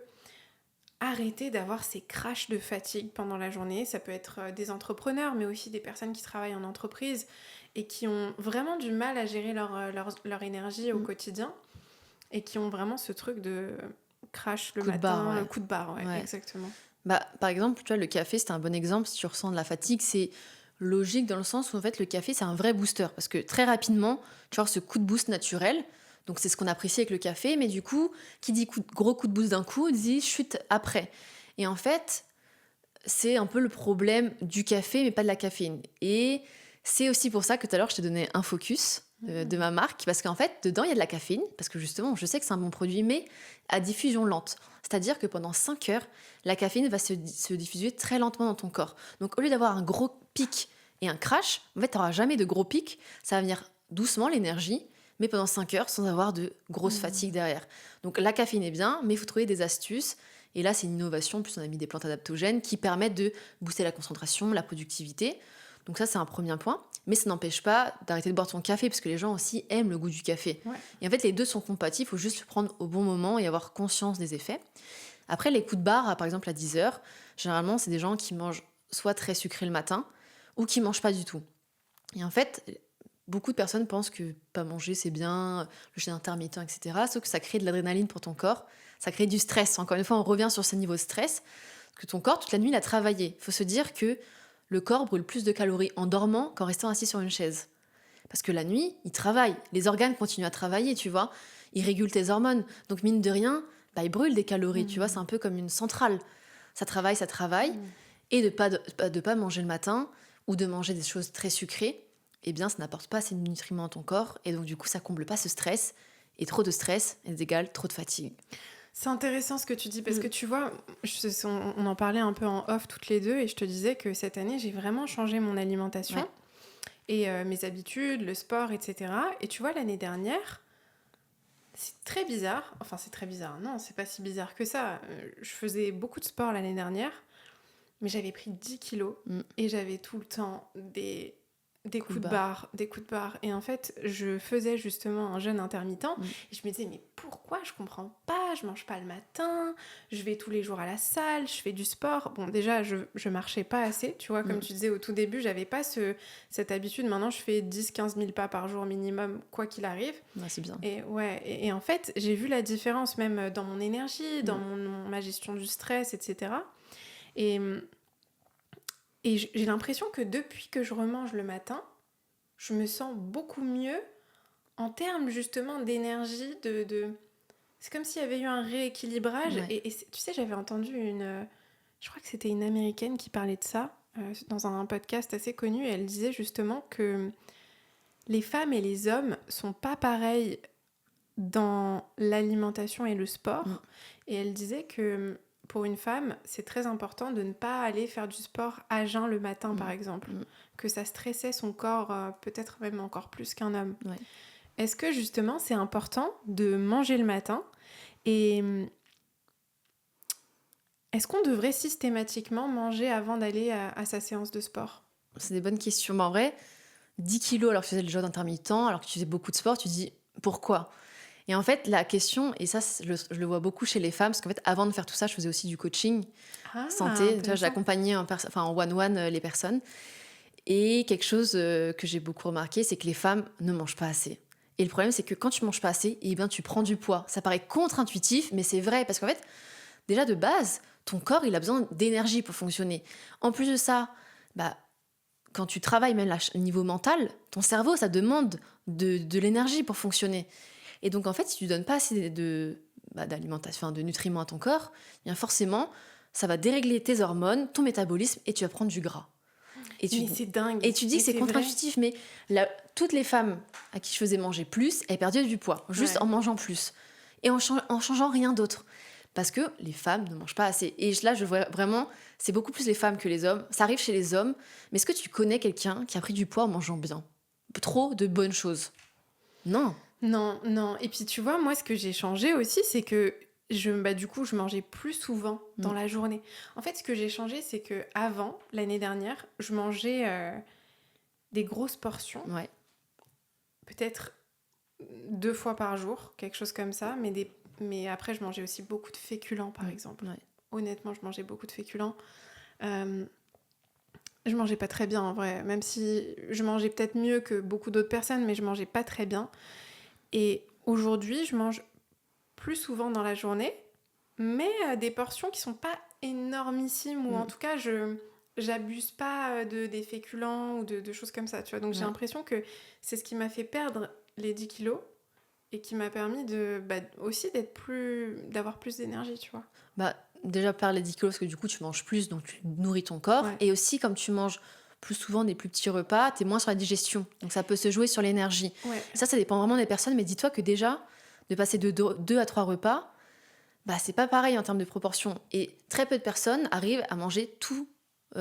arrêter d'avoir ces crashs de fatigue pendant la journée ? Ça peut être des entrepreneurs, mais aussi des personnes qui travaillent en entreprise et qui ont vraiment du mal à gérer leur énergie au quotidien et qui ont vraiment ce truc de crash le Coup de matin, barre, ouais. coup de barre, Ouais. exactement. Bah, par exemple, tu vois, le café, c'est un bon exemple. Si tu ressens de la fatigue, c'est logique dans le sens où en fait, le café, c'est un vrai booster parce que très rapidement, tu vas avoir ce coup de boost naturel. Donc, c'est ce qu'on apprécie avec le café. Mais du coup, qui dit gros coup de boost d'un coup, dit chute après. Et en fait, c'est un peu le problème du café, mais pas de la caféine. Et C'est aussi pour ça que tout à l'heure, je t'ai donné un focus de ma marque, parce qu'en fait, dedans, il y a de la caféine, parce que justement, je sais que c'est un bon produit, mais à diffusion lente. C'est-à-dire que pendant 5 heures, la caféine va se diffuser très lentement dans ton corps. Donc, au lieu d'avoir un gros pic et un crash, en fait, tu n'auras jamais de gros pic. Ça va venir doucement, l'énergie, mais pendant 5 heures, sans avoir de grosse fatigue derrière. Donc, la caféine est bien, mais il faut trouver des astuces. Et là, c'est une innovation. En plus, on a mis des plantes adaptogènes qui permettent de booster la concentration, la productivité. Donc ça, c'est un premier point. Mais ça n'empêche pas d'arrêter de boire ton café, parce que les gens aussi aiment le goût du café. Ouais. Et en fait, les deux sont compatibles, il faut juste le prendre au bon moment et avoir conscience des effets. Après, les coups de barre, par exemple à 10 heures, généralement, c'est des gens qui mangent soit très sucré le matin, ou qui mangent pas du tout. Et en fait, beaucoup de personnes pensent que pas manger, c'est bien, le jeûne intermittent, etc. Sauf que ça crée de l'adrénaline pour ton corps, ça crée du stress. Encore une fois, on revient sur ce niveau de stress, parce que ton corps, toute la nuit, il a travaillé. Il faut se dire que le corps brûle plus de calories en dormant qu'en restant assis sur une chaise. Parce que la nuit, il travaille. Les organes continuent à travailler, tu vois. Ils régulent tes hormones. Donc, mine de rien, ils brûlent des calories, tu vois. C'est un peu comme une centrale. Ça travaille, ça travaille. Et de pas manger le matin ou de manger des choses très sucrées, eh bien, ça n'apporte pas assez de nutriments à ton corps. Et donc, du coup, ça comble pas ce stress. Et trop de stress égale trop de fatigue. C'est intéressant ce que tu dis parce que tu vois, on en parlait un peu en off toutes les deux et je te disais que cette année, j'ai vraiment changé mon alimentation et mes habitudes, le sport, etc. Et tu vois, l'année dernière, c'est très bizarre. Enfin, c'est très bizarre. Non, c'est pas si bizarre que ça. Je faisais beaucoup de sport l'année dernière, mais j'avais pris 10 kilos et j'avais tout le temps des coups de barre. Et en fait, je faisais justement un jeûne intermittent et je me disais, mais pourquoi je comprends pas, je mange pas le matin, je vais tous les jours à la salle, je fais du sport. Bon, déjà, je marchais pas assez, tu vois, comme tu disais au tout début, j'avais pas cette habitude. Maintenant, je fais 10-15 000 pas par jour minimum, quoi qu'il arrive. Ouais, c'est bien. Et en fait, j'ai vu la différence même dans mon énergie, dans ma gestion du stress, etc. Et j'ai l'impression que depuis que je remange le matin, je me sens beaucoup mieux en termes justement d'énergie, C'est comme s'il y avait eu un rééquilibrage. Ouais. Et tu sais, j'avais entendu je crois que c'était une Américaine qui parlait de ça dans un podcast assez connu. Et elle disait justement que les femmes et les hommes sont pas pareils dans l'alimentation et le sport. Et elle disait que pour une femme, c'est très important de ne pas aller faire du sport à jeun le matin, par exemple. Que ça stressait son corps, peut-être même encore plus qu'un homme. Ouais. Est-ce que justement, c'est important de manger le matin? Et est-ce qu'on devrait systématiquement manger avant d'aller à sa séance de sport? C'est des bonnes questions. Mais en vrai, 10 kilos alors que tu faisais le jeûne intermittent, alors que tu faisais beaucoup de sport, tu te dis pourquoi? Et en fait, la question, et ça, je le vois beaucoup chez les femmes, parce qu'en fait, avant de faire tout ça, je faisais aussi du coaching santé. Tu vois, j'accompagnais en one-one les personnes. Et quelque chose que j'ai beaucoup remarqué, c'est que les femmes ne mangent pas assez. Et le problème, c'est que quand tu manges pas assez, eh bien, tu prends du poids. Ça paraît contre-intuitif, mais c'est vrai. Parce qu'en fait, déjà de base, ton corps, il a besoin d'énergie pour fonctionner. En plus de ça, quand tu travailles même au niveau mental, ton cerveau, ça demande de l'énergie pour fonctionner. Et donc, en fait, si tu donnes pas assez d'alimentation, de nutriments à ton corps, eh bien forcément, ça va dérégler tes hormones, ton métabolisme, et tu vas prendre du gras. Mais c'est dingue. Et tu dis que c'est contre-intuitif, mais toutes les femmes à qui je faisais manger plus, elles perdaient du poids, juste en mangeant plus. Et en changeant rien d'autre. Parce que les femmes ne mangent pas assez. Et là, je vois vraiment, c'est beaucoup plus les femmes que les hommes. Ça arrive chez les hommes. Mais est-ce que tu connais quelqu'un qui a pris du poids en mangeant bien? Trop de bonnes choses? Non. Non. Et puis, tu vois, moi, ce que j'ai changé aussi, c'est que du coup, je mangeais plus souvent dans la journée. En fait, ce que j'ai changé, c'est que avant, l'année dernière, je mangeais des grosses portions. Ouais. Peut-être 2 fois par jour, quelque chose comme ça. Mais après, je mangeais aussi beaucoup de féculents, par exemple. Ouais. Honnêtement, je mangeais beaucoup de féculents. Je mangeais pas très bien, en vrai. Même si je mangeais peut-être mieux que beaucoup d'autres personnes, mais je mangeais pas très bien. Et aujourd'hui, je mange plus souvent dans la journée, mais des portions qui sont pas énormissimes, ou en tout cas, j'abuse pas des féculents ou de choses comme ça, tu vois. Donc j'ai l'impression que c'est ce qui m'a fait perdre les 10 kilos et qui m'a permis aussi d'avoir plus d'énergie, tu vois. Déjà, perdre les 10 kilos, parce que du coup, tu manges plus, donc tu nourris ton corps. Ouais. Et aussi, comme tu manges plus souvent des plus petits repas, tu es moins sur la digestion. Donc ça peut se jouer sur l'énergie. Ouais. Ça dépend vraiment des personnes, mais dis-toi que déjà, de passer de 2 à 3 repas, bah, c'est pas pareil en termes de proportion. Et très peu de personnes arrivent à manger tous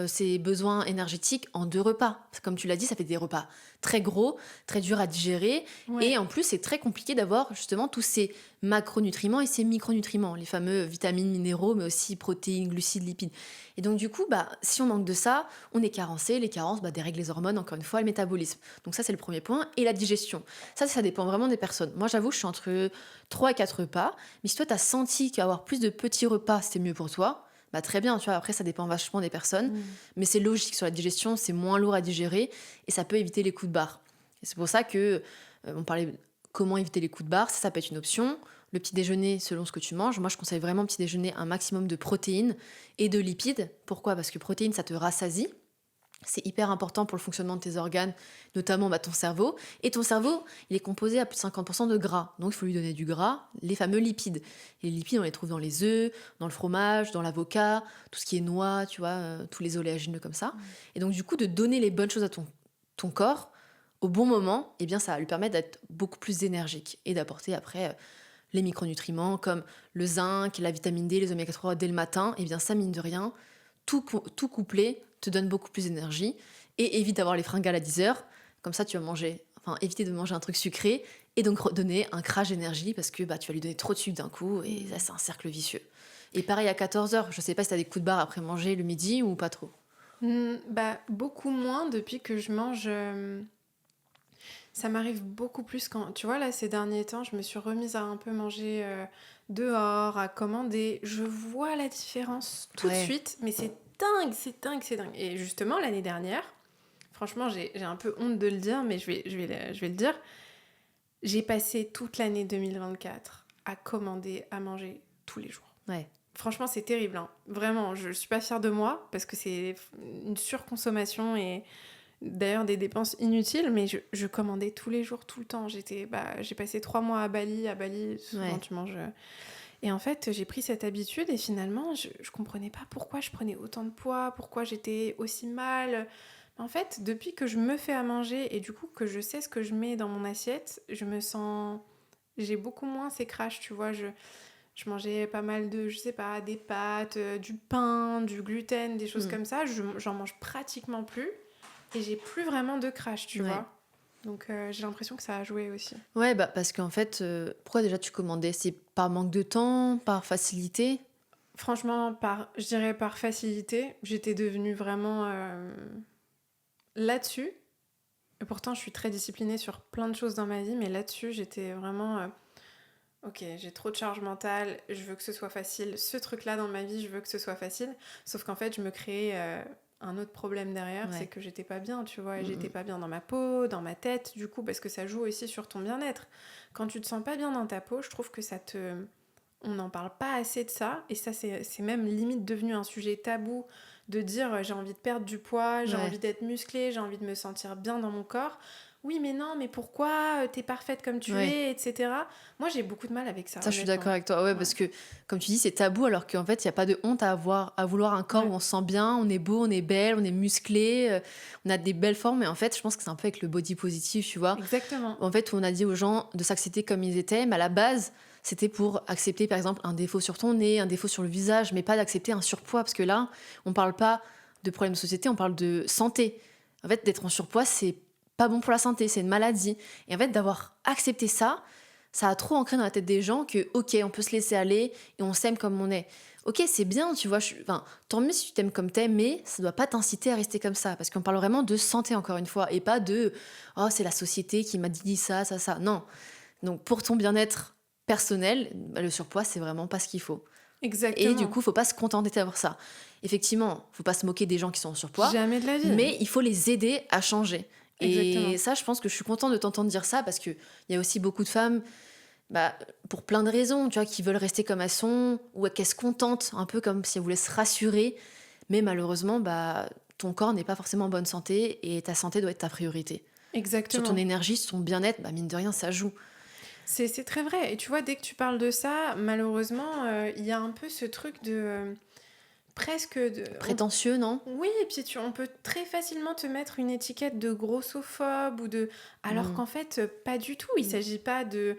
ses besoins énergétiques en 2 repas. Comme tu l'as dit, ça fait des repas très gros, très durs à digérer. Ouais. Et en plus, c'est très compliqué d'avoir justement tous ces macronutriments et ces micronutriments, les fameux vitamines, minéraux, mais aussi protéines, glucides, lipides. Et donc du coup, bah, si on manque de ça, on est carencé. Les carences bah, dérèglent les hormones, encore une fois, le métabolisme. Donc ça, c'est le premier point. Et la digestion. Ça dépend vraiment des personnes. Moi, j'avoue, je suis entre 3 et 4 repas. Mais si toi, tu as senti qu'avoir plus de petits repas, c'était mieux pour toi, bah très bien, tu vois, après ça dépend vachement des personnes, mais c'est logique sur la digestion, c'est moins lourd à digérer et ça peut éviter les coups de barre. Et c'est pour ça que on parlait de comment éviter les coups de barre, ça peut être une option. Le petit déjeuner, selon ce que tu manges, moi je conseille vraiment au petit déjeuner un maximum de protéines et de lipides. Pourquoi ? Parce que protéines, ça te rassasie. C'est hyper important pour le fonctionnement de tes organes, notamment bah, ton cerveau. Et ton cerveau, il est composé à plus de 50% de gras. Donc, il faut lui donner du gras, les fameux lipides. Et les lipides, on les trouve dans les œufs, dans le fromage, dans l'avocat, tout ce qui est noix, tu vois, tous les oléagineux comme ça. Et donc, du coup, de donner les bonnes choses à ton corps au bon moment, eh bien, ça va lui permettre d'être beaucoup plus énergique et d'apporter après les micronutriments comme le zinc, la vitamine D, les oméga 3 dès le matin. Eh bien, ça, mine de rien, tout couplé te donne beaucoup plus d'énergie et évite d'avoir les fringales à 10 heures. Comme ça, tu vas éviter de manger un truc sucré et donc donner un crash d'énergie parce que bah, tu vas lui donner trop de sucre d'un coup et ça, c'est un cercle vicieux. Et pareil à 14 heures, je sais pas si tu as des coups de barre après manger le midi ou pas trop. Bah, beaucoup moins depuis que je mange. Ça m'arrive beaucoup plus quand. Tu vois, là, ces derniers temps, je me suis remise à un peu manger dehors, à commander. Je vois la différence tout de Ouais. suite, mais c'est dingue, c'est dingue, c'est dingue. Et justement, l'année dernière, franchement, j'ai un peu honte de le dire, mais je vais le dire. J'ai passé toute l'année 2024 à commander, à manger tous les jours. Ouais. Franchement, c'est terrible, hein. Vraiment, je suis pas fière de moi parce que c'est une surconsommation et d'ailleurs des dépenses inutiles, mais je commandais tous les jours, tout le temps. J'ai passé 3 mois à Bali. À Bali, souvent Ouais. tu manges. Et en fait, j'ai pris cette habitude et finalement, je comprenais pas pourquoi je prenais autant de poids, pourquoi j'étais aussi mal. En fait, depuis que je me fais à manger et du coup que je sais ce que je mets dans mon assiette, je me sens. J'ai beaucoup moins ces crashs, tu vois. Je mangeais pas mal de, je sais pas, des pâtes, du pain, du gluten, des choses comme ça. J'en mange pratiquement plus et j'ai plus vraiment de crash, tu Ouais. vois. Donc j'ai l'impression que ça a joué aussi. Ouais, bah parce qu'en fait, pourquoi déjà tu commandais? C'est par manque de temps, par facilité? Franchement, je dirais par facilité, j'étais devenue vraiment là-dessus. Et pourtant, je suis très disciplinée sur plein de choses dans ma vie, mais là-dessus, j'étais vraiment... ok, j'ai trop de charge mentale, je veux que ce soit facile. Ce truc-là dans ma vie, je veux que ce soit facile. Sauf qu'en fait, je me créais un autre problème derrière, Ouais. c'est que j'étais pas bien, tu vois. Et j'étais pas bien dans ma peau, dans ma tête, du coup, parce que ça joue aussi sur ton bien-être. Quand tu te sens pas bien dans ta peau, je trouve que ça te... On n'en parle pas assez de ça. Et ça, c'est même limite devenu un sujet tabou de dire j'ai envie de perdre du poids, j'ai Ouais. envie d'être musclée, j'ai envie de me sentir bien dans mon corps. Oui, mais non, mais pourquoi t'es parfaite comme tu Ouais. es, etc. Moi, j'ai beaucoup de mal avec ça. Ça, je suis honnêtement. d'accord avec toi. Ouais, parce que, comme tu dis, c'est tabou, alors qu'en fait, il n'y a pas de honte à vouloir un corps Ouais. où on se sent bien, on est beau, on est belle, on est musclé, on a des belles formes. Et en fait, je pense que c'est un peu avec le body positive, tu vois. Exactement. En fait, où on a dit aux gens de s'accepter comme ils étaient, mais à la base, c'était pour accepter, par exemple, un défaut sur ton nez, un défaut sur le visage, mais pas d'accepter un surpoids. Parce que là, on parle pas de problème de société, on parle de santé. En fait, d'être en surpoids, c'est pas bon pour la santé, c'est une maladie. Et en fait, d'avoir accepté ça, ça a trop ancré dans la tête des gens que, ok, on peut se laisser aller et on s'aime comme on est. Ok, c'est bien, tu vois, tant mieux si tu t'aimes comme t'es, mais ça doit pas t'inciter à rester comme ça. Parce qu'on parle vraiment de santé, encore une fois, et pas de « oh, c'est la société qui m'a dit ça, ça, ça ». Non. Donc, pour ton bien-être personnel, bah, le surpoids, c'est vraiment pas ce qu'il faut. Exactement. Et du coup, faut pas se contenter d'avoir ça. Effectivement, faut pas se moquer des gens qui sont en surpoids, jamais de la vie. mais il faut les aider à changer. Exactement. Et ça, je pense que je suis contente de t'entendre dire ça parce qu'il y a aussi beaucoup de femmes, bah, pour plein de raisons, tu vois, qui veulent rester comme elles sont ou qu'elles se contentent, un peu comme si elles voulaient se rassurer. Mais malheureusement, bah, ton corps n'est pas forcément en bonne santé et ta santé doit être ta priorité. Exactement. Sur ton énergie, sur ton bien-être, bah, mine de rien, ça joue. C'est très vrai. Et tu vois, dès que tu parles de ça, malheureusement, il y a un peu ce truc de... presque Prétentieux, non? oui, et puis on peut très facilement te mettre une étiquette de grossophobe alors Mmh. qu'en fait, pas du tout. Il Mmh. s'agit pas de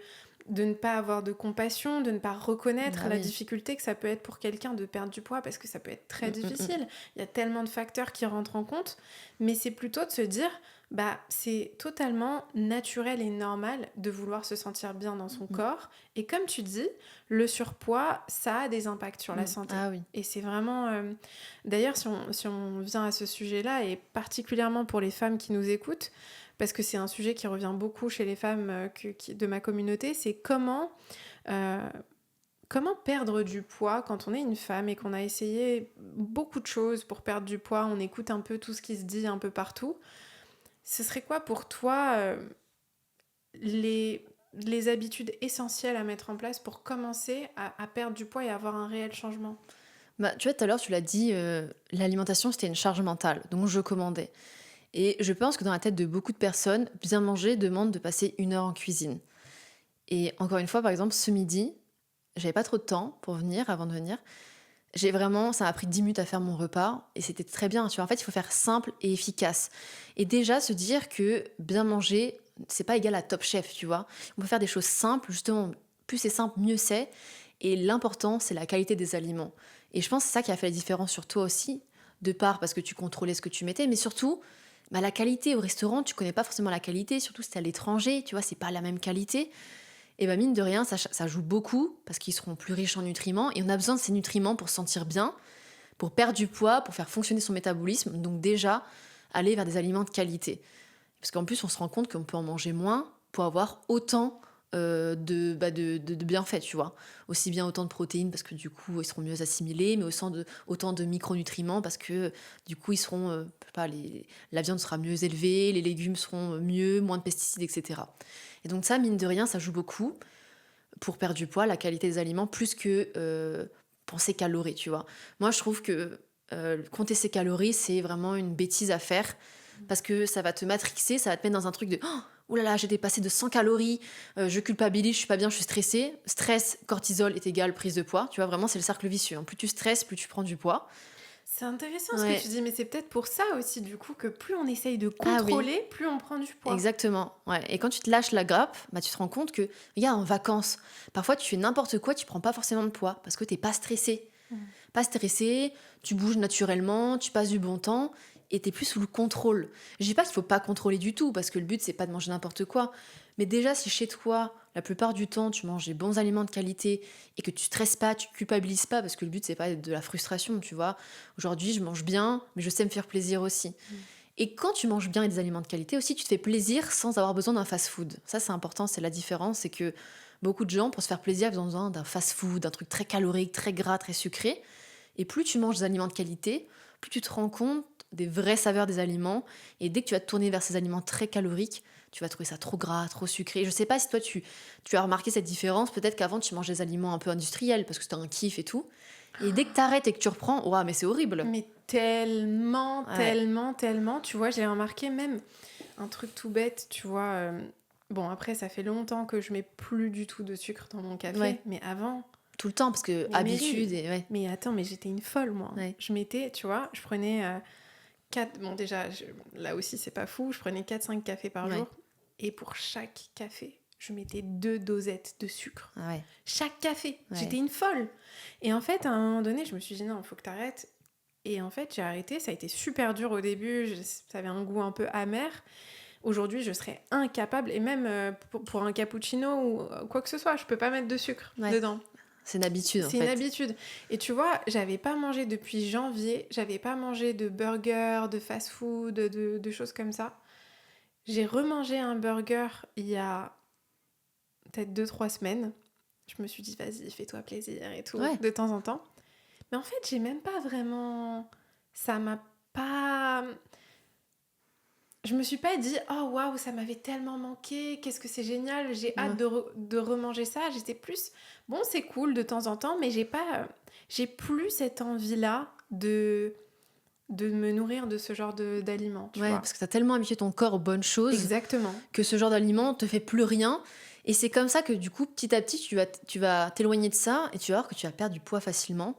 ne pas avoir de compassion, de ne pas reconnaître Bah la oui. difficulté que ça peut être pour quelqu'un de perdre du poids parce que ça peut être très Mmh, mmh, mmh. difficile. Il y a tellement de facteurs qui rentrent en compte, mais c'est plutôt de se dire, bah, c'est totalement naturel et normal de vouloir se sentir bien dans son Mmh. corps. Et comme tu dis, le surpoids, ça a des impacts sur la Mmh. santé. Ah oui. Et c'est vraiment... D'ailleurs, si on vient à ce sujet-là, et particulièrement pour les femmes qui nous écoutent, parce que c'est un sujet qui revient beaucoup chez les femmes de ma communauté, c'est euh, comment perdre du poids quand on est une femme et qu'on a essayé beaucoup de choses pour perdre du poids, on écoute un peu tout ce qui se dit un peu partout. Ce serait quoi pour toi les habitudes essentielles à mettre en place pour commencer à perdre du poids et avoir un réel changement? Bah, tu vois, tout à l'heure, tu l'as dit, l'alimentation, c'était une charge mentale, donc je commandais. Et je pense que dans la tête de beaucoup de personnes, bien manger demande de passer 1 heure en cuisine. Et encore une fois, par exemple, ce midi, j'avais pas trop de temps pour venir, avant de venir. Ça m'a pris 10 minutes à faire mon repas et c'était très bien. Tu vois, en fait, il faut faire simple et efficace. Et déjà, se dire que bien manger, c'est pas égal à top chef, tu vois. On peut faire des choses simples, justement. Plus c'est simple, mieux c'est. Et l'important, c'est la qualité des aliments. Et je pense que c'est ça qui a fait la différence sur toi aussi, de part parce que tu contrôlais ce que tu mettais, mais surtout, bah, la qualité au restaurant, tu connais pas forcément la qualité, surtout si t'es à l'étranger, tu vois, c'est pas la même qualité. Et bah mine de rien, ça joue beaucoup parce qu'ils seront plus riches en nutriments et on a besoin de ces nutriments pour se sentir bien, pour perdre du poids, pour faire fonctionner son métabolisme. Donc déjà, aller vers des aliments de qualité. Parce qu'en plus, on se rend compte qu'on peut en manger moins pour avoir autant de bienfaits, tu vois. Aussi bien autant de protéines parce que du coup, ils seront mieux assimilés, mais autant de micronutriments parce que du coup, ils seront, je sais pas, la viande sera mieux élevée, les légumes seront mieux, moins de pesticides, etc. Et donc ça, mine de rien, ça joue beaucoup pour perdre du poids, la qualité des aliments, plus que penser calories, tu vois. Moi, je trouve que compter ses calories, c'est vraiment une bêtise à faire parce que ça va te matrixer, ça va te mettre dans un truc de oh là là, j'ai dépassé de 100 calories, je culpabilise, je suis pas bien, je suis stressée. Stress, cortisol est égal prise de poids, tu vois, vraiment, c'est le cercle vicieux, hein. Plus tu stresses, plus tu prends du poids. C'est intéressant ce que Ouais. tu dis, mais c'est peut-être pour ça aussi, du coup, que plus on essaye de Ah oui. contrôler, plus on prend du poids. Exactement, ouais. Et quand tu te lâches la grappe, bah, tu te rends compte que, regarde, en vacances, parfois tu fais n'importe quoi, tu prends pas forcément de poids parce que t'es pas stressé. Mm. Pas stressé, tu bouges naturellement, tu passes du bon temps et t'es plus sous le contrôle. Je dis pas qu'il faut pas contrôler du tout parce que le but c'est pas de manger n'importe quoi. Mais déjà, si chez toi, la plupart du temps, tu manges des bons aliments de qualité et que tu stresses pas, tu culpabilises pas parce que le but c'est pas de la frustration, tu vois. Aujourd'hui, je mange bien, mais je sais me faire plaisir aussi. Mm. Et quand tu manges bien et des aliments de qualité aussi, tu te fais plaisir sans avoir besoin d'un fast-food. Ça, c'est important, c'est la différence. C'est que beaucoup de gens, pour se faire plaisir, ils ont besoin d'un fast-food, d'un truc très calorique, très gras, très sucré. Et plus tu manges des aliments de qualité, plus tu te rends compte des vraies saveurs des aliments. Et dès que tu vas te tourner vers ces aliments très caloriques, tu vas trouver ça trop gras, trop sucré. Je sais pas si toi, tu as remarqué cette différence. Peut-être qu'avant, tu mangeais des aliments un peu industriels parce que c'était un kiff et tout. Et dès que tu arrêtes et que tu reprends, ouah, mais c'est horrible. Mais tellement, Ouais, tellement, tellement. Tu vois, j'ai remarqué même un truc tout bête, tu vois. Bon, après, ça fait longtemps que je mets plus du tout de sucre dans mon café, ouais, mais avant, tout le temps parce que mais habitude Meryl, et ouais. mais attends, mais j'étais une folle, moi. Ouais. Je mettais, tu vois, je prenais 4... Bon, déjà, là aussi, c'est pas fou. Je prenais 4-5 cafés par Ouais. jour. Et pour chaque café, je mettais 2 dosettes de sucre. Ah ouais. Chaque café. Ouais. J'étais une folle. Et en fait, à un moment donné, je me suis dit, non, il faut que t'arrêtes. Et en fait, j'ai arrêté. Ça a été super dur au début. Ça avait un goût un peu amer. Aujourd'hui, je serais incapable. Et même pour un cappuccino ou quoi que ce soit, je peux pas mettre de sucre Ouais. dedans. C'est une habitude en C'est une fait. habitude. Et tu vois, j'avais pas mangé depuis janvier. J'avais pas mangé de burger, de fast-food, de choses comme ça. J'ai remangé un burger il y a peut-être 2-3 semaines. Je me suis dit, vas-y, fais-toi plaisir et tout, Ouais. de temps en temps. Mais en fait, j'ai même pas vraiment... Ça m'a pas... Je me suis pas dit, oh waouh, ça m'avait tellement manqué, qu'est-ce que c'est génial, j'ai hâte Ouais. de remanger ça. J'étais plus, bon, c'est cool de temps en temps, mais j'ai plus cette envie-là de me nourrir de ce genre d'aliments, tu Ouais, vois. parce que t'as tellement habitué ton corps aux bonnes choses Exactement. que ce genre d'aliment te fait plus rien. Et c'est comme ça que du coup, petit à petit, tu vas t'éloigner de ça et tu vas voir que tu vas perdre du poids facilement.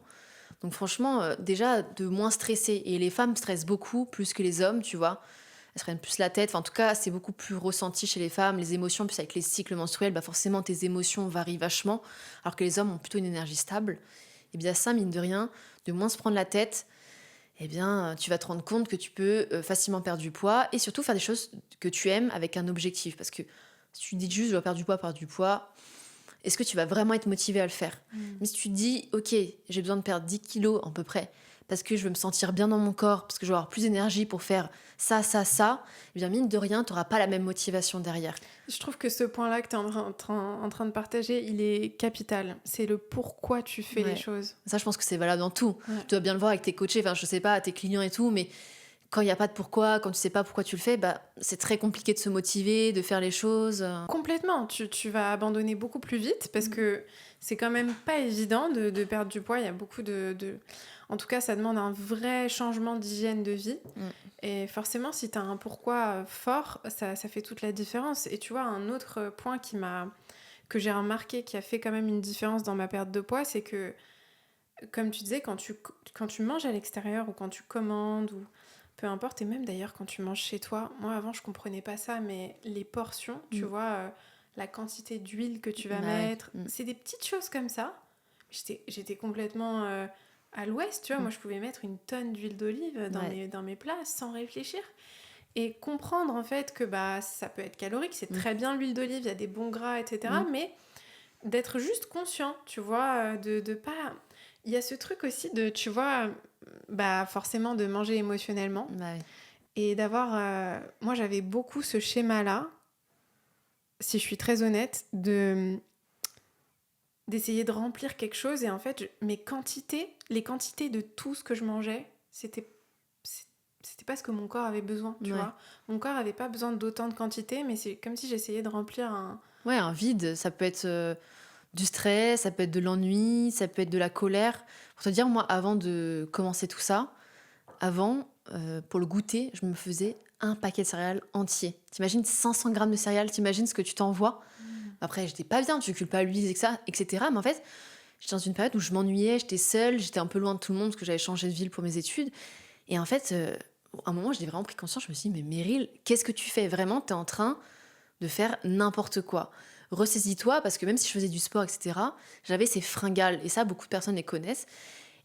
Donc franchement, déjà de moins stresser. Et les femmes stressent beaucoup plus que les hommes, tu vois. Elles se prennent plus la tête. Enfin, en tout cas, c'est beaucoup plus ressenti chez les femmes. Les émotions, plus avec les cycles menstruels, bah forcément tes émotions varient vachement, alors que les hommes ont plutôt une énergie stable. Et bien ça, mine de rien, de moins se prendre la tête, eh bien, tu vas te rendre compte que tu peux facilement perdre du poids et surtout faire des choses que tu aimes avec un objectif. Parce que si tu dis juste, je dois perdre du poids, est-ce que tu vas vraiment être motivé à le faire? Mais si tu te dis, ok, j'ai besoin de perdre 10 kilos à peu près, parce que je veux me sentir bien dans mon corps, parce que je vais avoir plus d'énergie pour faire ça, eh bien mine de rien, tu n'auras pas la même motivation derrière. Je trouve que ce point-là que tu es en train de partager, il est capital. C'est le pourquoi tu fais les Ouais. choses. Ça, je pense que c'est valable dans tout. Ouais. Tu dois bien le voir avec tes coachés, enfin, je sais pas, tes clients et tout, mais quand il n'y a pas de pourquoi, quand tu sais pas pourquoi tu le fais, bah, c'est très compliqué de se motiver, de faire les choses. Complètement, tu vas abandonner beaucoup plus vite parce que c'est quand même pas évident de perdre du poids. Il y a beaucoup En tout cas, ça demande un vrai changement d'hygiène de vie. Mm. Et forcément, si tu as un pourquoi fort, ça fait toute la différence. Et tu vois, un autre point que j'ai remarqué qui a fait quand même une différence dans ma perte de poids, c'est que, comme tu disais, quand tu manges à l'extérieur ou quand tu commandes ou peu importe, et même d'ailleurs quand tu manges chez toi, moi avant je comprenais pas ça, mais les portions, tu Mm. vois, la quantité d'huile que tu vas Bah ouais. mettre, c'est des petites choses comme ça. J'étais complètement à l'ouest, tu vois, Mm. moi je pouvais mettre une tonne d'huile d'olive Ouais. dans mes plats sans réfléchir. Et comprendre en fait que bah, ça peut être calorique, c'est Mm. très bien l'huile d'olive, il y a des bons gras, etc. Mm. Mais d'être juste conscient, tu vois, de pas... Il y a ce truc aussi de, tu vois, bah forcément de manger émotionnellement. Bah ouais. Et d'avoir... moi, j'avais beaucoup ce schéma-là, si je suis très honnête, d'essayer de remplir quelque chose. Et en fait, mes quantités, les quantités de tout ce que je mangeais, c'était pas ce que mon corps avait besoin, tu Ouais. vois. Mon corps avait pas besoin d'autant de quantité, mais c'est comme si j'essayais de remplir un... Ouais, un vide, ça peut être du stress, ça peut être de l'ennui, ça peut être de la colère. Pour te dire, moi, avant de commencer tout ça, avant, pour le goûter, je me faisais un paquet de céréales entier. T'imagines 500 grammes de céréales, t'imagines ce que tu t'envoies. Après, j'étais pas bien, tu culpabilises, etc. Mais en fait, j'étais dans une période où je m'ennuyais, j'étais seule, j'étais un peu loin de tout le monde parce que j'avais changé de ville pour mes études. Et en fait, à un moment, j'ai vraiment pris conscience, je me suis dit, mais Meryl, qu'est-ce que tu fais? Vraiment, t'es en train de faire n'importe quoi. Ressaisis-toi, parce que même si je faisais du sport, etc., j'avais ces fringales. Et ça, beaucoup de personnes les connaissent.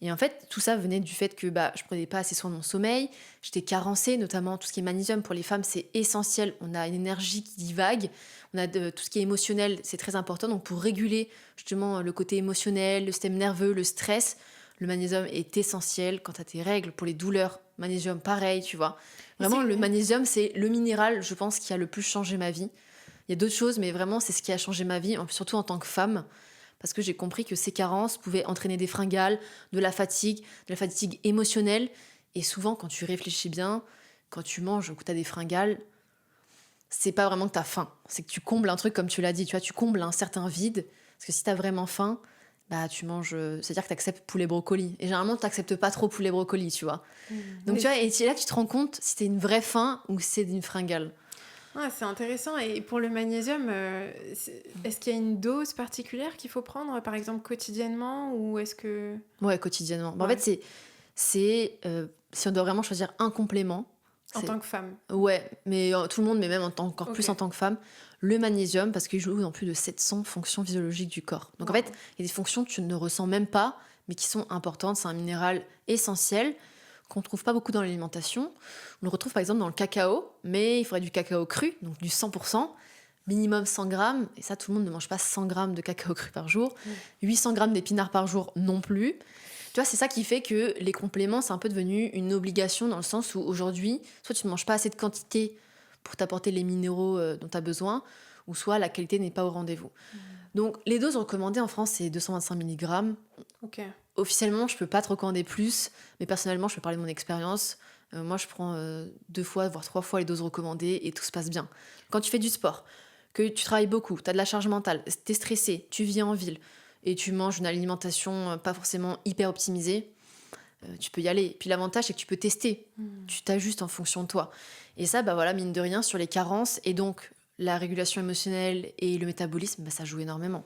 Et en fait, tout ça venait du fait que bah, je prenais pas assez soin de mon sommeil, j'étais carencée, notamment tout ce qui est magnésium. Pour les femmes, c'est essentiel. On a une énergie qui divague, on a tout ce qui est émotionnel, c'est très important. Donc pour réguler justement le côté émotionnel, le système nerveux, le stress, le magnésium est essentiel. Quand tu as tes règles, pour les douleurs, magnésium pareil, tu vois. Vraiment, le magnésium, c'est le minéral, je pense, qui a le plus changé ma vie. Il y a d'autres choses, mais vraiment, c'est ce qui a changé ma vie, surtout en tant que femme. Parce que j'ai compris que ces carences pouvaient entraîner des fringales, de la fatigue émotionnelle. Et souvent, quand tu réfléchis bien, quand tu manges ou que tu as des fringales, c'est pas vraiment que tu as faim. C'est que tu combles un truc, comme tu l'as dit, tu vois, tu combles un certain vide. Parce que si tu as vraiment faim, bah tu manges... c'est-à-dire que tu acceptes poulet brocoli. Et généralement, tu n'acceptes pas trop poulet brocoli, tu vois. Donc Oui. tu vois, et là, tu te rends compte si c'est une vraie faim ou c'est une fringale. Ah, c'est intéressant. Et pour le magnésium, est-ce qu'il y a une dose particulière qu'il faut prendre, par exemple, quotidiennement ou est-ce que... Ouais, quotidiennement. Bah, en Ouais. fait, si on doit vraiment choisir un complément, En tant que femme. ouais, mais tout le monde, mais même encore plus Ok. en tant que femme, le magnésium, parce qu'il joue dans plus de 700 fonctions physiologiques du corps. Donc en Wow. fait, il y a des fonctions que tu ne ressens même pas, mais qui sont importantes. C'est un minéral essentiel qu'on ne trouve pas beaucoup dans l'alimentation. On le retrouve par exemple dans le cacao, mais il faudrait du cacao cru, donc du 100%, minimum 100 grammes, et ça, tout le monde ne mange pas 100 grammes de cacao cru par jour. 800 grammes d'épinards par jour non plus. Tu vois, c'est ça qui fait que les compléments, c'est un peu devenu une obligation dans le sens où aujourd'hui, soit tu ne manges pas assez de quantité pour t'apporter les minéraux dont tu as besoin, ou soit la qualité n'est pas au rendez-vous. Donc, les doses recommandées en France, c'est 225 mg. Ok. Officiellement, je peux pas te recommander plus, mais personnellement, je peux parler de mon expérience. Moi, je prends 2 fois, voire 3 fois les doses recommandées et tout se passe bien. Quand tu fais du sport, que tu travailles beaucoup, tu as de la charge mentale, tu es stressé, tu vis en ville et tu manges une alimentation pas forcément hyper optimisée, tu peux y aller. Puis l'avantage, c'est que tu peux tester. Tu t'ajustes en fonction de toi. Et ça, bah voilà, mine de rien, sur les carences et donc la régulation émotionnelle et le métabolisme, bah, ça joue énormément.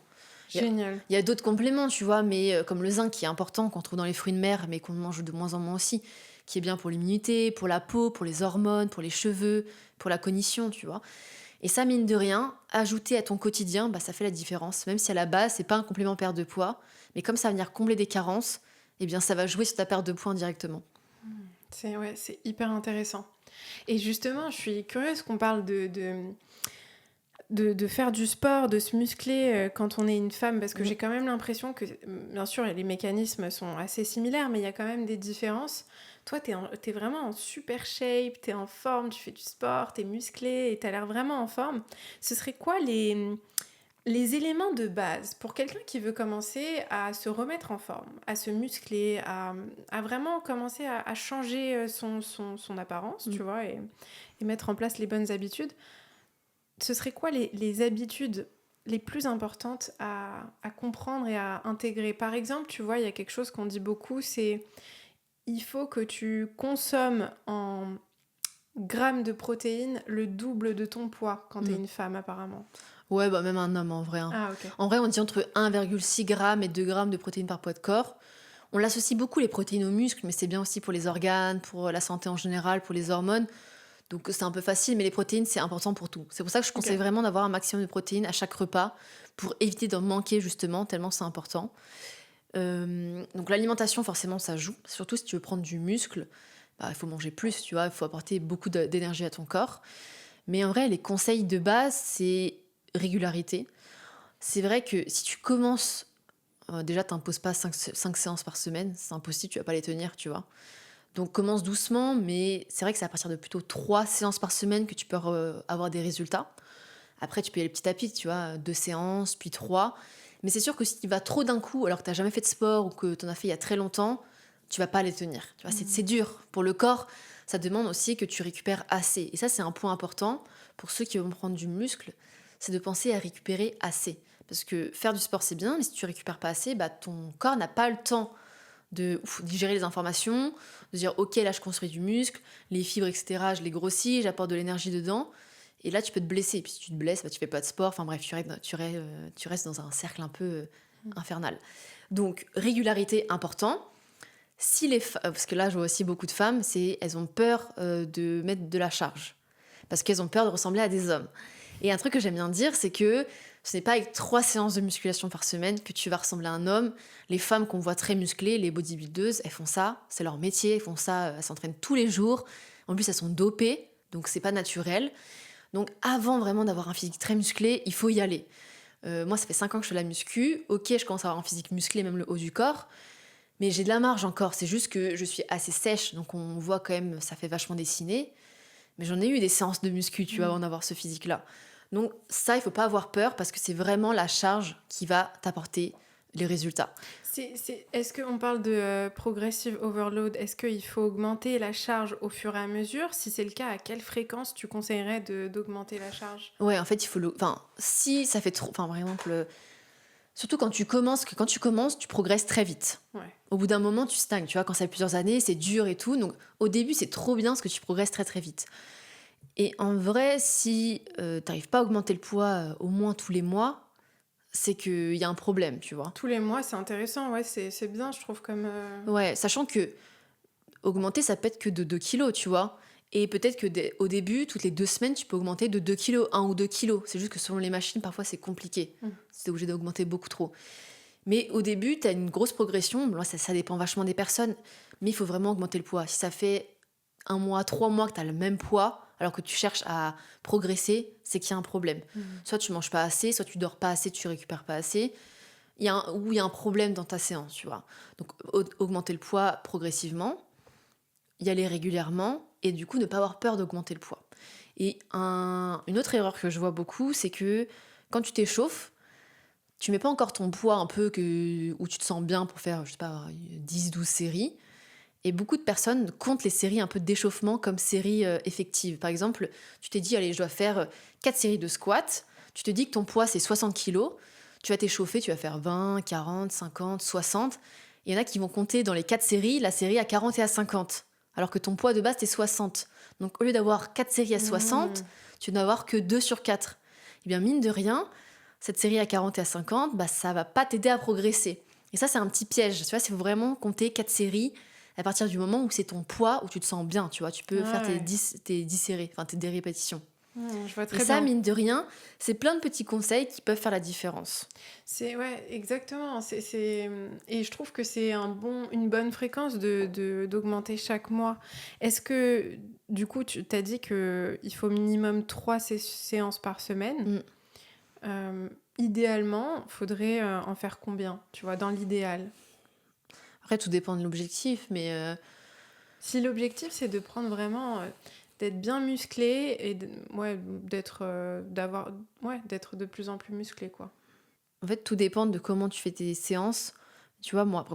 Il y a, Génial. il y a d'autres compléments, tu vois, mais comme le zinc qui est important, qu'on trouve dans les fruits de mer, mais qu'on mange de moins en moins aussi, qui est bien pour l'immunité, pour la peau, pour les hormones, pour les cheveux, pour la cognition, tu vois. Et ça, mine de rien, ajouter à ton quotidien, bah, ça fait la différence. Même si à la base, c'est pas un complément perte de poids, mais comme ça va venir combler des carences, eh bien, ça va jouer sur ta perte de poids indirectement. C'est hyper intéressant. Et justement, je suis curieuse qu'on parle de faire du sport, de se muscler quand on est une femme, parce que Mhm. j'ai quand même l'impression que, bien sûr, les mécanismes sont assez similaires, mais il y a quand même des différences. Toi, t'es vraiment en super shape, t'es en forme, tu fais du sport, t'es musclé et t'as l'air vraiment en forme. Ce serait quoi les éléments de base pour quelqu'un qui veut commencer à se remettre en forme, à se muscler, à vraiment commencer à changer son apparence, Mm. tu vois, et mettre en place les bonnes habitudes? Ce serait quoi les habitudes les plus importantes à comprendre et à intégrer? Par exemple, tu vois, il y a quelque chose qu'on dit beaucoup, c'est il faut que tu consommes en grammes de protéines le double de ton poids quand t'es Mm. une femme, apparemment. Ouais, bah même un homme en vrai, hein. Ah, ok. En vrai, on dit entre 1,6 g et 2 g de protéines par poids de corps. On l'associe beaucoup les protéines aux muscles, mais c'est bien aussi pour les organes, pour la santé en général, pour les hormones. Donc c'est un peu facile, mais les protéines, c'est important pour tout. C'est pour ça que je conseille Ok. vraiment d'avoir un maximum de protéines à chaque repas pour éviter d'en manquer justement, tellement c'est important. Donc l'alimentation, forcément, ça joue. Surtout si tu veux prendre du muscle, bah, il faut manger plus, tu vois, il faut apporter beaucoup d'énergie à ton corps. Mais en vrai, les conseils de base, c'est régularité. C'est vrai que si tu commences, déjà, t'imposes pas 5 séances par semaine, c'est impossible, tu vas pas les tenir, tu vois. Donc commence doucement, mais c'est vrai que c'est à partir de plutôt 3 séances par semaine que tu peux avoir des résultats. Après, tu peux y aller petit à petit, tu vois, 2 séances, puis 3. Mais c'est sûr que si tu vas trop d'un coup, alors que tu n'as jamais fait de sport ou que tu en as fait il y a très longtemps, tu vas pas les tenir. Tu vois, c'est dur. Pour le corps, ça demande aussi que tu récupères assez. Et ça, c'est un point important pour ceux qui vont prendre du muscle, c'est de penser à récupérer assez. Parce que faire du sport, c'est bien, mais si tu récupères pas assez, bah, ton corps n'a pas le temps de digérer les informations, de dire ok là je construis du muscle, les fibres etc. je les grossis, j'apporte de l'énergie dedans, et là tu peux te blesser, et puis si tu te blesses, bah, tu fais pas de sport, enfin bref tu restes dans un cercle un peu infernal. Donc régularité important. Si parce que là je vois aussi beaucoup de femmes, elles ont peur de mettre de la charge, parce qu'elles ont peur de ressembler à des hommes. Et un truc que j'aime bien dire, c'est que ce n'est pas avec 3 séances de musculation par semaine que tu vas ressembler à un homme. Les femmes qu'on voit très musclées, les bodybuildeuses, elles font ça, c'est leur métier, elles font ça, elles s'entraînent tous les jours. En plus, elles sont dopées, donc c'est pas naturel. Donc avant vraiment d'avoir un physique très musclé, il faut y aller. Moi, ça fait 5 ans que je fais la muscu. Ok, je commence à avoir un physique musclé, même le haut du corps. Mais j'ai de la marge encore. C'est juste que je suis assez sèche, donc on voit quand même, ça fait vachement dessiner. Mais j'en ai eu des séances de muscu, tu vois, avant d'avoir ce physique-là. Donc ça, il faut pas avoir peur parce que c'est vraiment la charge qui va t'apporter les résultats. Est-ce qu'on parle de progressive overload? Est-ce qu'il faut augmenter la charge au fur et à mesure? Si c'est le cas, à quelle fréquence tu conseillerais d'augmenter la charge? Ouais, en fait, il faut Enfin, si ça fait trop... Enfin, par exemple, surtout quand tu commences, tu progresses très vite. Ouais. Au bout d'un moment, tu stagnes. Tu vois, quand ça fait plusieurs années, c'est dur et tout. Donc au début, c'est trop bien parce que tu progresses très très vite. Et en vrai, si t'arrives pas à augmenter le poids au moins tous les mois, c'est qu'il y a un problème, tu vois. Tous les mois, c'est intéressant, ouais, c'est bien, je trouve, comme... Ouais, sachant que augmenter, ça peut être que de 2 kilos, tu vois. Et peut-être que au début, toutes les 2 semaines, tu peux augmenter de 2 kilos, 1 ou 2 kilos. C'est juste que selon les machines, parfois, c'est compliqué. C'est obligé d'augmenter beaucoup trop. Mais au début, tu as une grosse progression. Bon, ça dépend vachement des personnes. Mais il faut vraiment augmenter le poids. Si ça fait 1 mois, 3 mois que tu as le même poids, alors que tu cherches à progresser, c'est qu'il y a un problème. Soit tu manges pas assez, soit tu dors pas assez, tu récupères pas assez. Ou il y a un problème dans ta séance, tu vois. Donc, augmenter le poids progressivement, y aller régulièrement, et du coup, ne pas avoir peur d'augmenter le poids. Et une autre erreur que je vois beaucoup, c'est que quand tu t'échauffes, tu mets pas encore ton poids un peu où tu te sens bien pour faire, je sais pas, 10-12 séries. Et beaucoup de personnes comptent les séries un peu d'échauffement comme séries effectives. Par exemple, tu t'es dit, allez, je dois faire 4 séries de squat. Tu te dis que ton poids, c'est 60 kilos. Tu vas t'échauffer, tu vas faire 20, 40, 50, 60. Il y en a qui vont compter dans les 4 séries, la série à 40 et à 50. Alors que ton poids de base, c'est 60. Donc au lieu d'avoir 4 séries à 60, tu n'as avoir que 2 sur 4. Et bien, mine de rien, cette série à 40 et à 50, bah, ça va pas t'aider à progresser. Et ça, c'est un petit piège. Tu vois, c'est vraiment compter 4 séries à partir du moment où c'est ton poids, où tu te sens bien. Tu vois, tu peux faire Ouais. tes 10 séries, enfin tes 10 répétitions. Je vois Et très ça, bien. mine de rien, c'est plein de petits conseils qui peuvent faire la différence. C'est ouais, exactement. Et je trouve que c'est une bonne fréquence d'augmenter chaque mois. Est-ce que, du coup, tu t'as dit qu'il faut minimum 3 séances par semaine. Mm. Idéalement, faudrait en faire combien, tu vois, dans l'idéal? Après, tout dépend de l'objectif, mais Si l'objectif, c'est de prendre vraiment, d'être bien musclé et ouais, d'être de plus en plus musclé, quoi. en fait, tout dépend de comment tu fais tes séances. Tu vois, moi,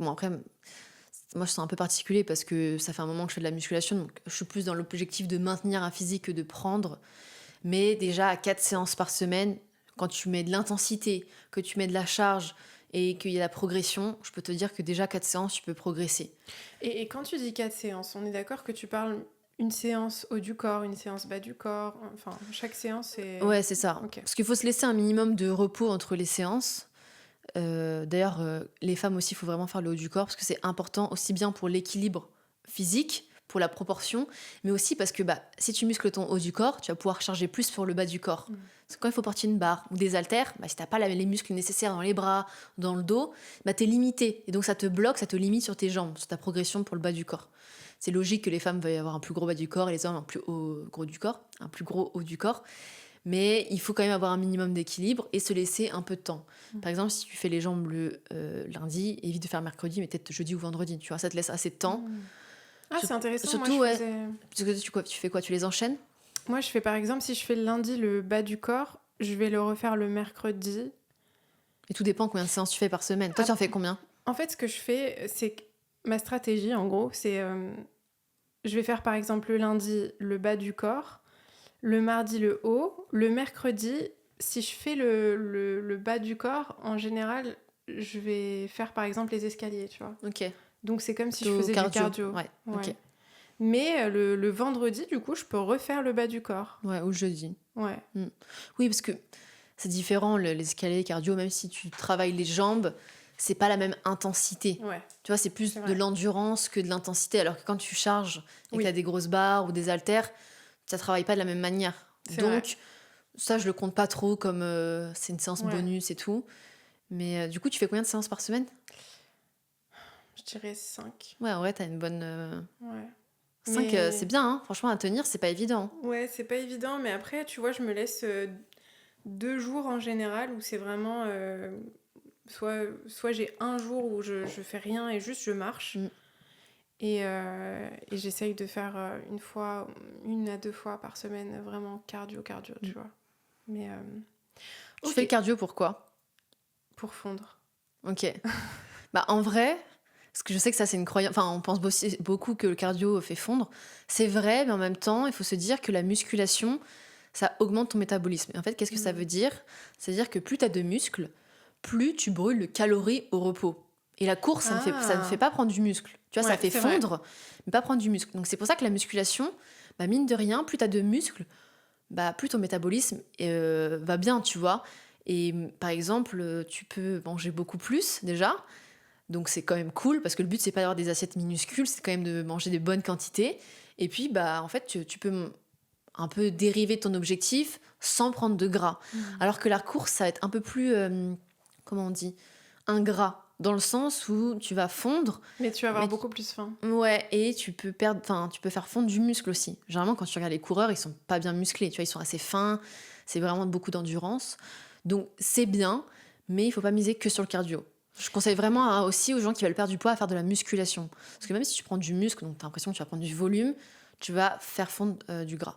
je sens un peu particulier parce que ça fait un moment que je fais de la musculation, donc je suis plus dans l'objectif de maintenir un physique que de prendre. Mais déjà, à 4 séances par semaine, quand tu mets de l'intensité, que tu mets de la charge et qu'il y a la progression, je peux te dire que déjà 4 séances, tu peux progresser. Et quand tu dis 4 séances, on est d'accord que tu parles une séance haut du corps, une séance bas du corps, enfin, chaque séance est... Ouais, c'est ça. Ok. Parce qu'il faut se laisser un minimum de repos entre les séances. D'ailleurs, les femmes aussi, il faut vraiment faire le haut du corps parce que c'est important aussi bien pour l'équilibre physique, pour la proportion, mais aussi parce que bah, si tu muscles ton haut du corps, tu vas pouvoir charger plus sur le bas du corps. Mm. Parce que quand il faut porter une barre ou des haltères, bah, si tu n'as pas les muscles nécessaires dans les bras, dans le dos, bah, tu es limité. Et donc ça te bloque, ça te limite sur tes jambes, sur ta progression pour le bas du corps. C'est logique que les femmes veuillent avoir un plus gros bas du corps et les hommes un plus haut gros du corps, un plus gros haut du corps. Mais il faut quand même avoir un minimum d'équilibre et se laisser un peu de temps. Par exemple, si tu fais les jambes le lundi, évite de faire mercredi, mais peut-être jeudi ou vendredi. Tu vois, ça te laisse assez de temps. Mm. Ah, c'est intéressant. Moi, Surtout, je ouais. faisais... Parce que tu fais quoi? Tu les enchaînes? Moi, je fais par exemple, si je fais le lundi le bas du corps, je vais le refaire le mercredi. Et tout dépend combien de séances tu fais par semaine. Toi, tu en fais combien? En fait, ce que je fais, c'est que ma stratégie, en gros, c'est je vais faire par exemple le lundi le bas du corps, le mardi le haut, le mercredi, si je fais le bas du corps, en général, je vais faire par exemple les escaliers, tu vois. Ok. Donc c'est comme si je Plutôt faisais du cardio. Ouais, Ouais. ok. Mais le vendredi, du coup, je peux refaire le bas du corps. Ouais, ou jeudi. Ouais. Oui, parce que c'est différent, l'escalier cardio, même si tu travailles les jambes, c'est pas la même intensité. Ouais. Tu vois, c'est plus C'est de vrai. l'endurance que de l'intensité. Alors que quand tu charges et que Oui. tu as des grosses barres ou des haltères, ça travaille pas de la même manière. C'est Donc, vrai. ça, je le compte pas trop comme c'est une séance Ouais. bonus et tout. Mais du coup, tu fais combien de séances par semaine? Je dirais 5. Ouais, en vrai, t'as une bonne. Ouais. 5, Mais c'est bien, hein. Franchement, à tenir, c'est pas évident. ouais, c'est pas évident, mais après, tu vois, je me laisse 2 jours en général où c'est vraiment soit j'ai un jour où je fais rien et juste je marche Mm. et j'essaye de faire une à 2 fois par semaine vraiment cardio, tu vois. Mais Tu ok, fais le cardio pourquoi? pour fondre. Ok. Bah, en vrai, parce que je sais que ça, c'est une croyance. Enfin, on pense beaucoup que le cardio fait fondre. C'est vrai, mais en même temps, il faut se dire que la musculation, ça augmente ton métabolisme. Et en fait, qu'est-ce que ça veut dire? C'est-à-dire que plus tu as de muscles, plus tu brûles de calories au repos. Et la course, ça ne fait Ah, pas prendre du muscle. Tu vois, ça ouais, fait c'est vrai. fondre, mais pas prendre du muscle. Donc c'est pour ça que la musculation, bah, mine de rien, plus tu as de muscles, bah, plus ton métabolisme va bien, tu vois. Et par exemple, tu peux manger beaucoup plus déjà. Donc c'est quand même cool parce que le but c'est pas d'avoir des assiettes minuscules, c'est quand même de manger des bonnes quantités. Et puis bah en fait tu peux un peu dériver de ton objectif sans prendre de gras. Alors que la course ça va être un peu plus comment on dit, ingrat dans le sens où tu vas fondre, Mais tu vas avoir mais beaucoup plus faim. ouais, et tu peux perdre, enfin tu peux faire fondre du muscle aussi. Généralement quand tu regardes les coureurs, ils sont pas bien musclés, tu vois, ils sont assez fins, c'est vraiment beaucoup d'endurance. Donc c'est bien, mais il faut pas miser que sur le cardio. Je conseille vraiment aussi aux gens qui veulent perdre du poids à faire de la musculation. Parce que même si tu prends du muscle, donc tu as l'impression que tu vas prendre du volume, tu vas faire fondre du gras.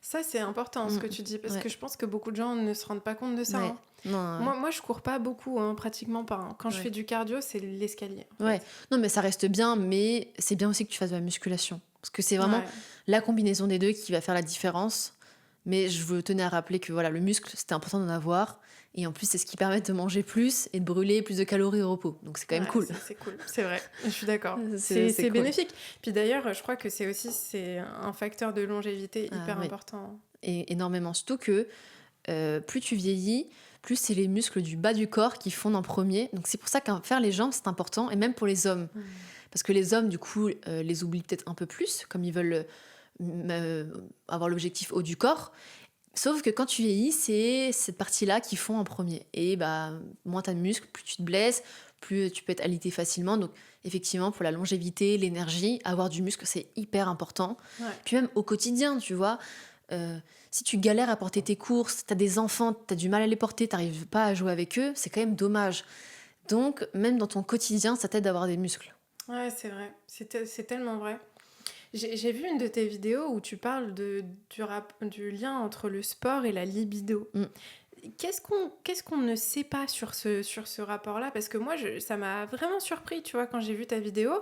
Ça, c'est important ce que tu dis, parce Ouais. que je pense que beaucoup de gens ne se rendent pas compte de ça. Ouais. Hein. Non, Moi, je cours pas beaucoup, hein, pratiquement pas. Hein. Quand je Ouais. fais du cardio, c'est l'escalier. En ouais. fait. Non, mais ça reste bien, mais c'est bien aussi que tu fasses de la musculation. Parce que c'est vraiment Ouais. la combinaison des deux qui va faire la différence. Mais je veux tenir à rappeler que voilà, le muscle, c'était important d'en avoir. Et en plus, c'est ce qui permet de manger plus et de brûler plus de calories au repos. Donc c'est quand même Ouais, cool. c'est cool, c'est vrai, je suis d'accord. C'est C'est cool. bénéfique. Puis d'ailleurs, je crois que c'est un facteur de longévité Ah, hyper oui. important. Et énormément. Surtout que plus tu vieillis, plus c'est les muscles du bas du corps qui fondent en premier. Donc c'est pour ça qu'à faire les jambes, c'est important, et même pour les hommes. Mm. Parce que les hommes, du coup, les oublient peut-être un peu plus, comme ils veulent avoir l'objectif haut du corps. Sauf que quand tu vieillis, c'est cette partie-là qui fond en premier. Et bah, moins tu as de muscles, plus tu te blesses, plus tu peux être alité facilement. Donc, effectivement, pour la longévité, l'énergie, avoir du muscle, c'est hyper important. Ouais. Puis même au quotidien, tu vois, si tu galères à porter tes courses, tu as des enfants, tu as du mal à les porter, tu n'arrives pas à jouer avec eux, c'est quand même dommage. Donc, même dans ton quotidien, ça t'aide d'avoir des muscles. Ouais, c'est vrai. C'est tellement vrai. J'ai vu une de tes vidéos où tu parles du lien entre le sport et la libido. Mm. Qu'est-ce qu'on ne sait pas sur ce rapport-là? Parce que moi, ça m'a vraiment surpris, tu vois, quand j'ai vu ta vidéo.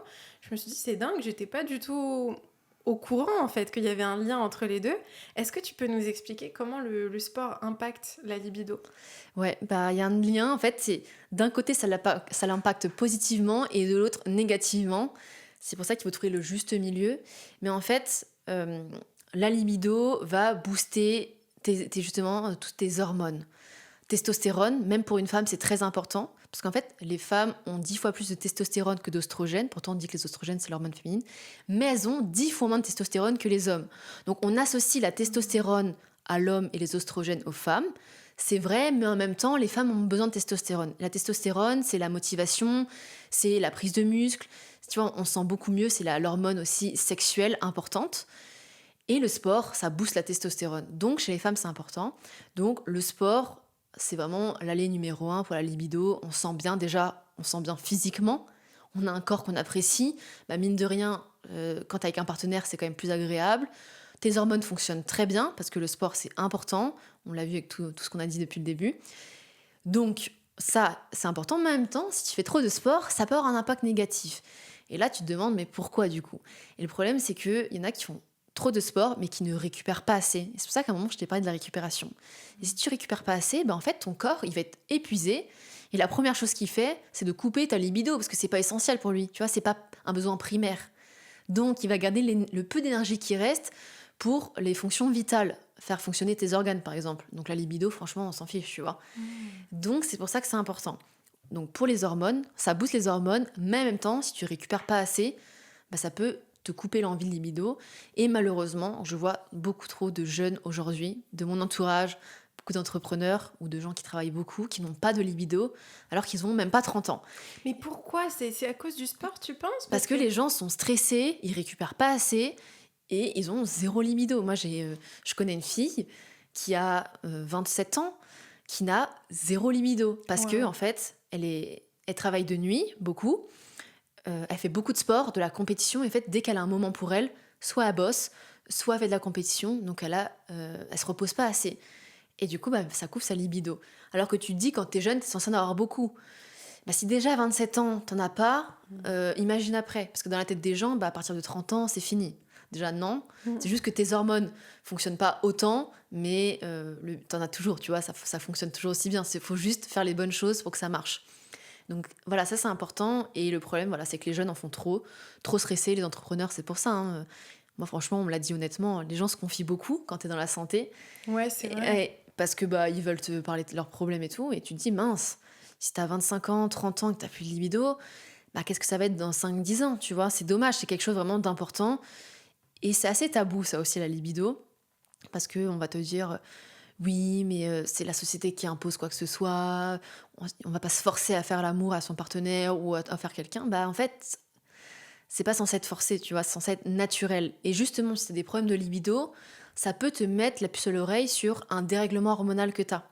Je me suis dit, c'est dingue, j'étais pas du tout au courant, en fait, qu'il y avait un lien entre les deux. Est-ce que tu peux nous expliquer comment le sport impacte la libido? Ouais, bah il y a un lien, en fait, c'est d'un côté ça l'impacte positivement et de l'autre négativement. C'est pour ça qu'il faut trouver le juste milieu. Mais en fait, la libido va booster justement toutes tes hormones. Testostérone, même pour une femme, c'est très important. Parce qu'en fait, les femmes ont 10 fois plus de testostérone que d'ostrogène. Pourtant, on dit que les oestrogènes, c'est l'hormone féminine. Mais elles ont 10 fois moins de testostérone que les hommes. Donc, on associe la testostérone à l'homme et les oestrogènes aux femmes. C'est vrai, mais en même temps, les femmes ont besoin de testostérone. La testostérone, c'est la motivation, c'est la prise de muscle. Tu vois, on se sent beaucoup mieux, c'est l'hormone aussi sexuelle importante. Et le sport, ça booste la testostérone. Donc, chez les femmes, c'est important. Donc, le sport, c'est vraiment l'allée numéro 1 pour la libido. On sent bien déjà, on sent bien physiquement. On a un corps qu'on apprécie. Bah, mine de rien, quand t'es avec un partenaire, c'est quand même plus agréable. Tes hormones fonctionnent très bien parce que le sport, c'est important. On l'a vu avec tout ce qu'on a dit depuis le début. Donc, ça, c'est important. Mais en même temps, si tu fais trop de sport, ça peut avoir un impact négatif. Et là, tu te demandes, mais pourquoi du coup? Et le problème, c'est qu'il y en a qui font trop de sport, mais qui ne récupèrent pas assez. Et c'est pour ça qu'à un moment, je t'ai parlé de la récupération. Et si tu récupères pas assez, ben en fait, ton corps, il va être épuisé. Et la première chose qu'il fait, c'est de couper ta libido, parce que c'est pas essentiel pour lui. Tu vois, c'est pas un besoin primaire. Donc, il va garder le peu d'énergie qui reste pour les fonctions vitales. Faire fonctionner tes organes, par exemple. Donc, la libido, franchement, on s'en fiche, tu vois. Donc, c'est pour ça que c'est important. Donc, pour les hormones, ça booste les hormones, mais en même temps, si tu récupères pas assez, ben, ça peut te couper l'envie de libido. Et malheureusement, je vois beaucoup trop de jeunes aujourd'hui, de mon entourage, beaucoup d'entrepreneurs ou de gens qui travaillent beaucoup, qui n'ont pas de libido, alors qu'ils n'ont même pas 30 ans. Mais pourquoi? C'est à cause du sport, tu penses? Parce que les gens sont stressés, ils récupèrent pas assez, et ils ont zéro libido. Moi, je connais une fille qui a 27 ans, qui n'a zéro libido, parce que Wow. en fait, elle travaille de nuit, beaucoup, elle fait beaucoup de sport, de la compétition, et en fait, dès qu'elle a un moment pour elle, soit elle bosse, soit elle fait de la compétition, donc elle se repose pas assez. Et du coup, bah, ça couvre sa libido. Alors que tu te dis, quand t'es jeune, t'es censé en avoir beaucoup. Bah, si déjà à 27 ans, t'en as pas, imagine après. Parce que dans la tête des gens, bah, à partir de 30 ans, c'est fini. Déjà, non. C'est juste que tes hormones fonctionnent pas autant, mais t'en as toujours, tu vois, ça fonctionne toujours aussi bien. Il faut juste faire les bonnes choses pour que ça marche. Donc voilà, ça c'est important. Et le problème, voilà, c'est que les jeunes en font trop stressés, les entrepreneurs, c'est pour ça. Hein. Moi, franchement, on me l'a dit honnêtement, les gens se confient beaucoup quand t'es dans la santé. Ouais, c'est vrai. Parce que bah, ils veulent te parler de leurs problèmes et tout. Et tu te dis, mince, si t'as 25 ans, 30 ans et que t'as plus de libido, bah, qu'est-ce que ça va être dans 5-10 ans, tu vois? C'est dommage, c'est quelque chose vraiment d'important. Et c'est assez tabou, ça aussi, la libido. Parce qu'on va te dire, oui, mais c'est la société qui impose quoi que ce soit. On va pas se forcer à faire l'amour à son partenaire ou à faire quelqu'un. Bah, en fait, c'est pas censé être forcé, tu vois, c'est censé être naturel. Et justement, si t'as des problèmes de libido, ça peut te mettre la puce à l'oreille sur un dérèglement hormonal que t'as.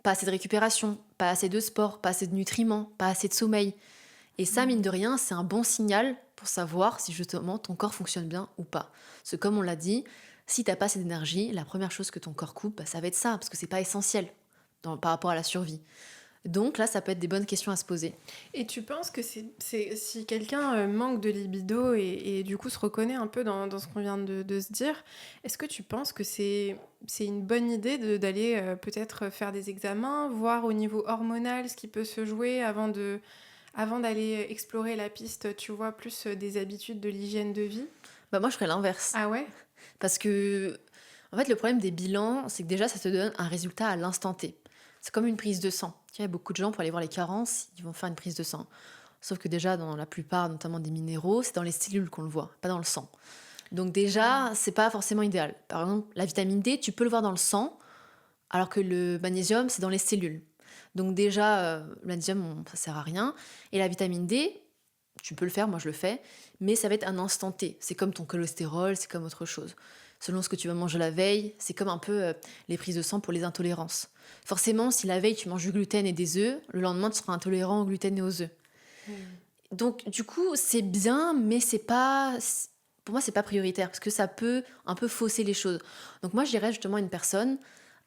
Pas assez de récupération, pas assez de sport, pas assez de nutriments, pas assez de sommeil. Et ça, mine de rien, c'est un bon signal pour savoir si justement ton corps fonctionne bien ou pas. Parce que comme on l'a dit, si t'as pas assez d'énergie, la première chose que ton corps coupe, bah, ça va être ça, parce que c'est pas essentiel par rapport à la survie. Donc là, ça peut être des bonnes questions à se poser. Et tu penses que si quelqu'un manque de libido et du coup se reconnaît un peu dans ce qu'on vient de se dire, est-ce que tu penses que c'est une bonne idée d'aller peut-être faire des examens, voir au niveau hormonal ce qui peut se jouer avant d'aller explorer la piste, tu vois, plus des habitudes de l'hygiène de vie? Bah, moi, je ferais l'inverse. Ah ouais? Parce que, en fait, le problème des bilans, c'est que déjà, ça te donne un résultat à l'instant T. C'est comme une prise de sang. Tu vois, il y a beaucoup de gens, pour aller voir les carences, ils vont faire une prise de sang. Sauf que déjà, dans la plupart, notamment des minéraux, c'est dans les cellules qu'on le voit, pas dans le sang. Donc déjà, c'est pas forcément idéal. Par exemple, la vitamine D, tu peux le voir dans le sang, alors que le magnésium, c'est dans les cellules. Donc déjà, le magnésium, ça sert à rien. Et la vitamine D, tu peux le faire, moi je le fais, mais ça va être un instant T. C'est comme ton cholestérol, c'est comme autre chose. Selon ce que tu vas manger la veille, c'est comme un peu les prises de sang pour les intolérances. Forcément, si la veille tu manges du gluten et des œufs, le lendemain tu seras intolérant au gluten et aux œufs. Donc du coup, c'est bien, mais c'est pas... Pour moi, c'est pas prioritaire, parce que ça peut un peu fausser les choses. Donc moi, je dirais justement à une personne,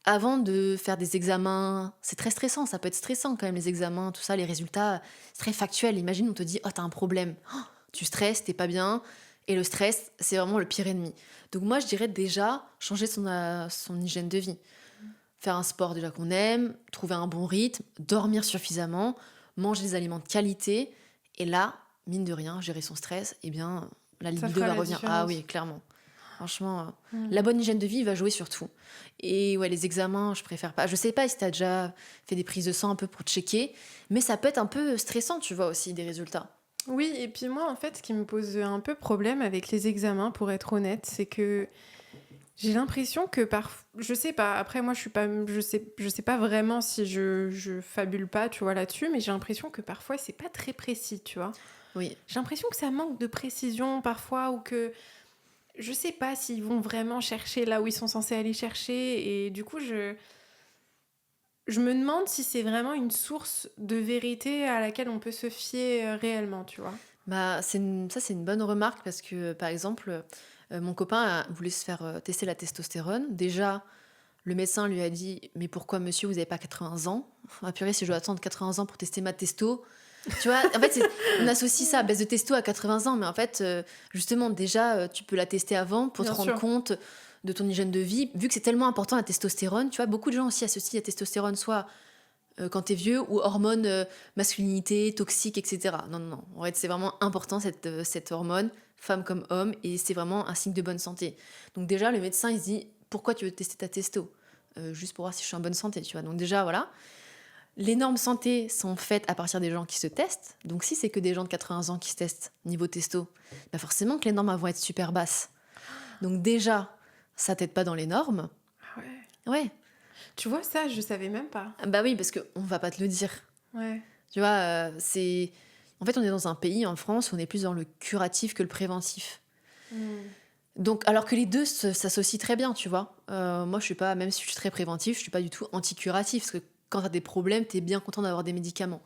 avant de faire des examens, c'est très stressant, ça peut être stressant quand même les examens, tout ça, les résultats, c'est très factuel. Imagine, on te dit, oh, t'as un problème, oh, tu stresses, t'es pas bien, et le stress, c'est vraiment le pire ennemi. Donc moi, je dirais déjà changer son hygiène de vie. Faire un sport déjà qu'on aime, trouver un bon rythme, dormir suffisamment, manger des aliments de qualité, et là, mine de rien, gérer son stress, eh bien, la Ça libido fera va la revenir. Ah différence. oui, clairement. Franchement, Mm. la bonne hygiène de vie va jouer sur tout. Et ouais, les examens, je préfère pas. Je sais pas si t'as déjà fait des prises de sang un peu pour checker, mais ça peut être un peu stressant, tu vois, aussi, des résultats. Oui, et puis moi, en fait, ce qui me pose un peu problème avec les examens, pour être honnête, c'est que j'ai l'impression que je sais pas, après moi je sais pas vraiment si je fabule pas, tu vois, là-dessus, mais j'ai l'impression que parfois c'est pas très précis, tu vois. Oui. J'ai l'impression que ça manque de précision parfois, ou que je sais pas s'ils vont vraiment chercher là où ils sont censés aller chercher, et du coup je me demande si c'est vraiment une source de vérité à laquelle on peut se fier réellement, tu vois. Bah, ça, c'est une bonne remarque parce que, par exemple, mon copain voulait se faire tester la testostérone. Déjà, le médecin lui a dit: mais pourquoi, monsieur, vous n'avez pas 80 ans? Ah purée, si je dois attendre 80 ans pour tester ma testo. Tu vois, en fait, on associe ça, baisse de testo à 80 ans, mais en fait, justement, déjà, tu peux la tester avant pour te Bien rendre sûr. compte de ton hygiène de vie. Vu que c'est tellement important la testostérone, tu vois, beaucoup de gens aussi associent la testostérone soit quand t'es vieux ou hormones masculinité, toxique, etc. Non, non, non. En fait, c'est vraiment important cette hormone, femme comme homme, et c'est vraiment un signe de bonne santé. Donc déjà, le médecin, il se dit, pourquoi tu veux tester ta testo? Juste pour voir si je suis en bonne santé, tu vois. Donc déjà, voilà. Les normes santé sont faites à partir des gens qui se testent. Donc si c'est que des gens de 80 ans qui se testent niveau testo, bah forcément que les normes vont être super basses. Donc déjà, ça t'aide pas dans les normes. Ah ouais. Ouais. Tu vois, ça, je savais même pas. Bah oui, parce qu'on va pas te le dire. Ouais. Tu vois, c'est... En fait, on est dans un pays, en France, où on est plus dans le curatif que le préventif. Mm. Donc, alors que les deux s'associent très bien, tu vois. Moi, je suis pas, même si je suis très préventif, je suis pas du tout anti-curatif, parce que quand t'as des problèmes, t'es bien content d'avoir des médicaments.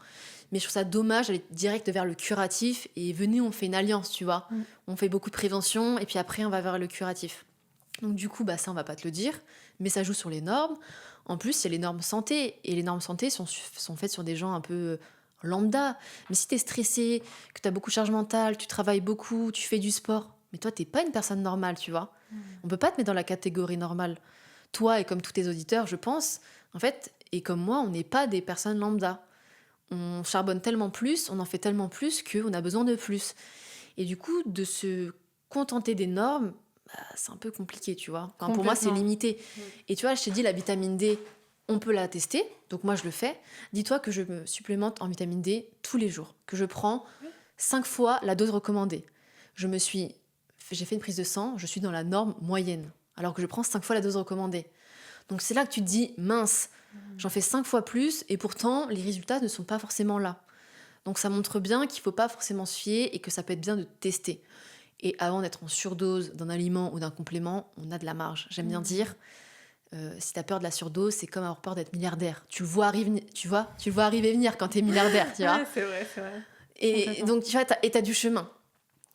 Mais je trouve ça dommage d'aller direct vers le curatif, et venez, on fait une alliance, tu vois. Mm. On fait beaucoup de prévention, et puis après, on va vers le curatif. Donc du coup, bah, ça, on va pas te le dire, mais ça joue sur les normes. En plus, il y a les normes santé, et les normes santé sont faites sur des gens un peu lambda. Mais si tu es stressé, que tu as beaucoup de charge mentale, tu travailles beaucoup, tu fais du sport, mais toi, t'es pas une personne normale, tu vois. On peut pas te mettre dans la catégorie normale. Toi, et comme tous tes auditeurs, je pense, en fait, et comme moi, on n'est pas des personnes lambda. On charbonne tellement plus, on en fait tellement plus qu'on a besoin de plus. Et du coup, de se contenter des normes, bah, c'est un peu compliqué, tu vois. Enfin, pour moi, c'est Complètement. limité. Et tu vois, je t'ai dit, la vitamine D, on peut la tester. Donc moi, je le fais. Dis-toi que je me supplémente en vitamine D tous les jours. Que je prends 5 fois la dose recommandée. J'ai fait une prise de sang, je suis dans la norme moyenne. Alors que je prends 5 fois la dose recommandée. Donc c'est là que tu te dis, mince, j'en fais 5 fois plus et pourtant, les résultats ne sont pas forcément là. Donc ça montre bien qu'il ne faut pas forcément se fier et que ça peut être bien de tester. Et avant d'être en surdose d'un aliment ou d'un complément, on a de la marge. J'aime bien dire, si tu as peur de la surdose, c'est comme avoir peur d'être milliardaire. Tu le vois arriver, tu le vois arriver venir quand tu es milliardaire, tu vois. Ouais, c'est vrai, c'est vrai. Et Complètement. donc, tu vois, t'as du chemin.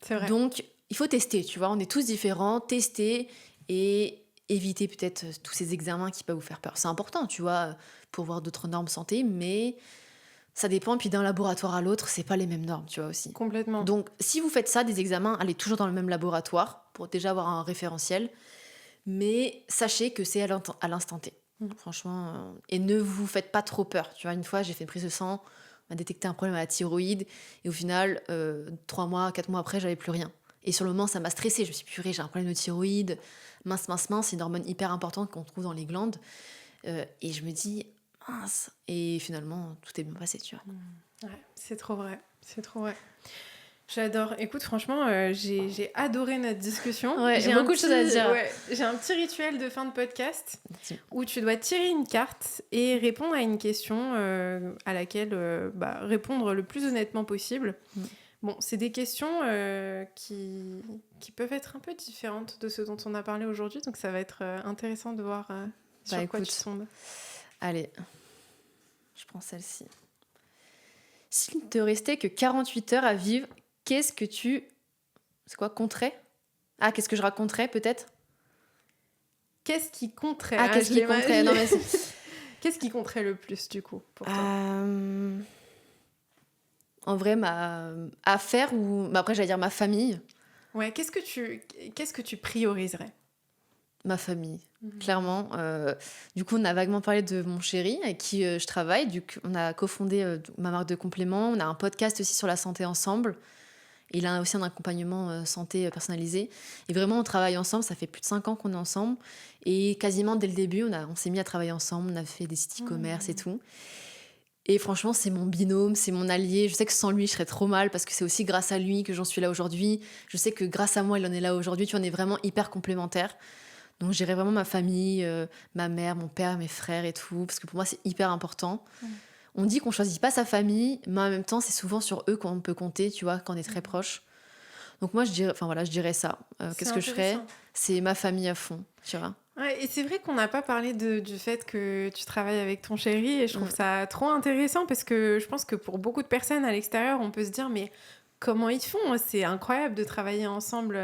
C'est vrai. Donc, il faut tester, tu vois. On est tous différents, tester et éviter peut-être tous ces examens qui peuvent vous faire peur. C'est important, tu vois, pour voir d'autres normes santé, mais ça dépend. Puis d'un laboratoire à l'autre, c'est pas les mêmes normes, tu vois aussi. Complètement. Donc, si vous faites ça, des examens, allez toujours dans le même laboratoire pour déjà avoir un référentiel. Mais sachez que c'est à l'instant T. Franchement. Et ne vous faites pas trop peur. Tu vois, une fois, j'ai fait une prise de sang, on m'a détecté un problème à la thyroïde. Et au final, 3 mois, 4 mois après, j'avais plus rien. Et sur le moment, ça m'a stressée. Je me suis dit, purée, j'ai un problème de thyroïde. Mince, mince, mince. C'est une hormone hyper importante qu'on trouve dans les glandes. Et je me dis, mince. Et finalement, tout est bien passé, tu vois. Ouais, c'est trop vrai. C'est trop vrai. J'adore. Écoute, franchement, j'ai adoré notre discussion. Ouais, il y a beaucoup de choses à dire. Ouais, j'ai un petit rituel de fin de podcast où tu dois tirer une carte et répondre à une question à laquelle répondre le plus honnêtement possible. Bon, c'est des questions qui peuvent être un peu différentes de ce dont on a parlé aujourd'hui, donc ça va être intéressant de voir sur quoi tu tombes. Allez, je prends celle-ci. S'il ne te restait que 48 heures à vivre, qu'est-ce que tu... C'est quoi, compterais ? Ah, qu'est-ce que je raconterais, peut-être ? Qu'est-ce qui compterait ? Ah, qu'est-ce qui compterait ? Non, mais qu'est-ce qui compterait le plus, du coup, pour toi ? En vrai, ma affaire ou... après, j'allais dire ma famille. Ouais, qu'est-ce que tu prioriserais ? Ma famille, clairement. Du coup, on a vaguement parlé de mon chéri avec qui je travaille. On a cofondé ma marque de compléments. On a un podcast aussi sur la santé ensemble. Il a aussi un accompagnement santé personnalisé. Et vraiment, on travaille ensemble. Ça fait plus de 5 ans qu'on est ensemble. Et quasiment dès le début, on s'est mis à travailler ensemble. On a fait des sites e-commerce et tout. Et franchement, c'est mon binôme, c'est mon allié. Je sais que sans lui, je serais trop mal parce que c'est aussi grâce à lui que j'en suis là aujourd'hui. Je sais que grâce à moi, il en est là aujourd'hui. Tu vois, on est vraiment hyper complémentaires. Donc, je dirais vraiment ma famille, ma mère, mon père, mes frères et tout. Parce que pour moi, c'est hyper important. On dit qu'on choisit pas sa famille, mais en même temps, c'est souvent sur eux qu'on peut compter, tu vois, quand on est très proche. Donc moi, je dirais ça. Qu'est-ce que je ferais ? C'est ma famille à fond, tu vois. Ouais, et c'est vrai qu'on n'a pas parlé du fait que tu travailles avec ton chéri, et je trouve ça trop intéressant parce que je pense que pour beaucoup de personnes à l'extérieur, on peut se dire mais comment ils font ? C'est incroyable de travailler ensemble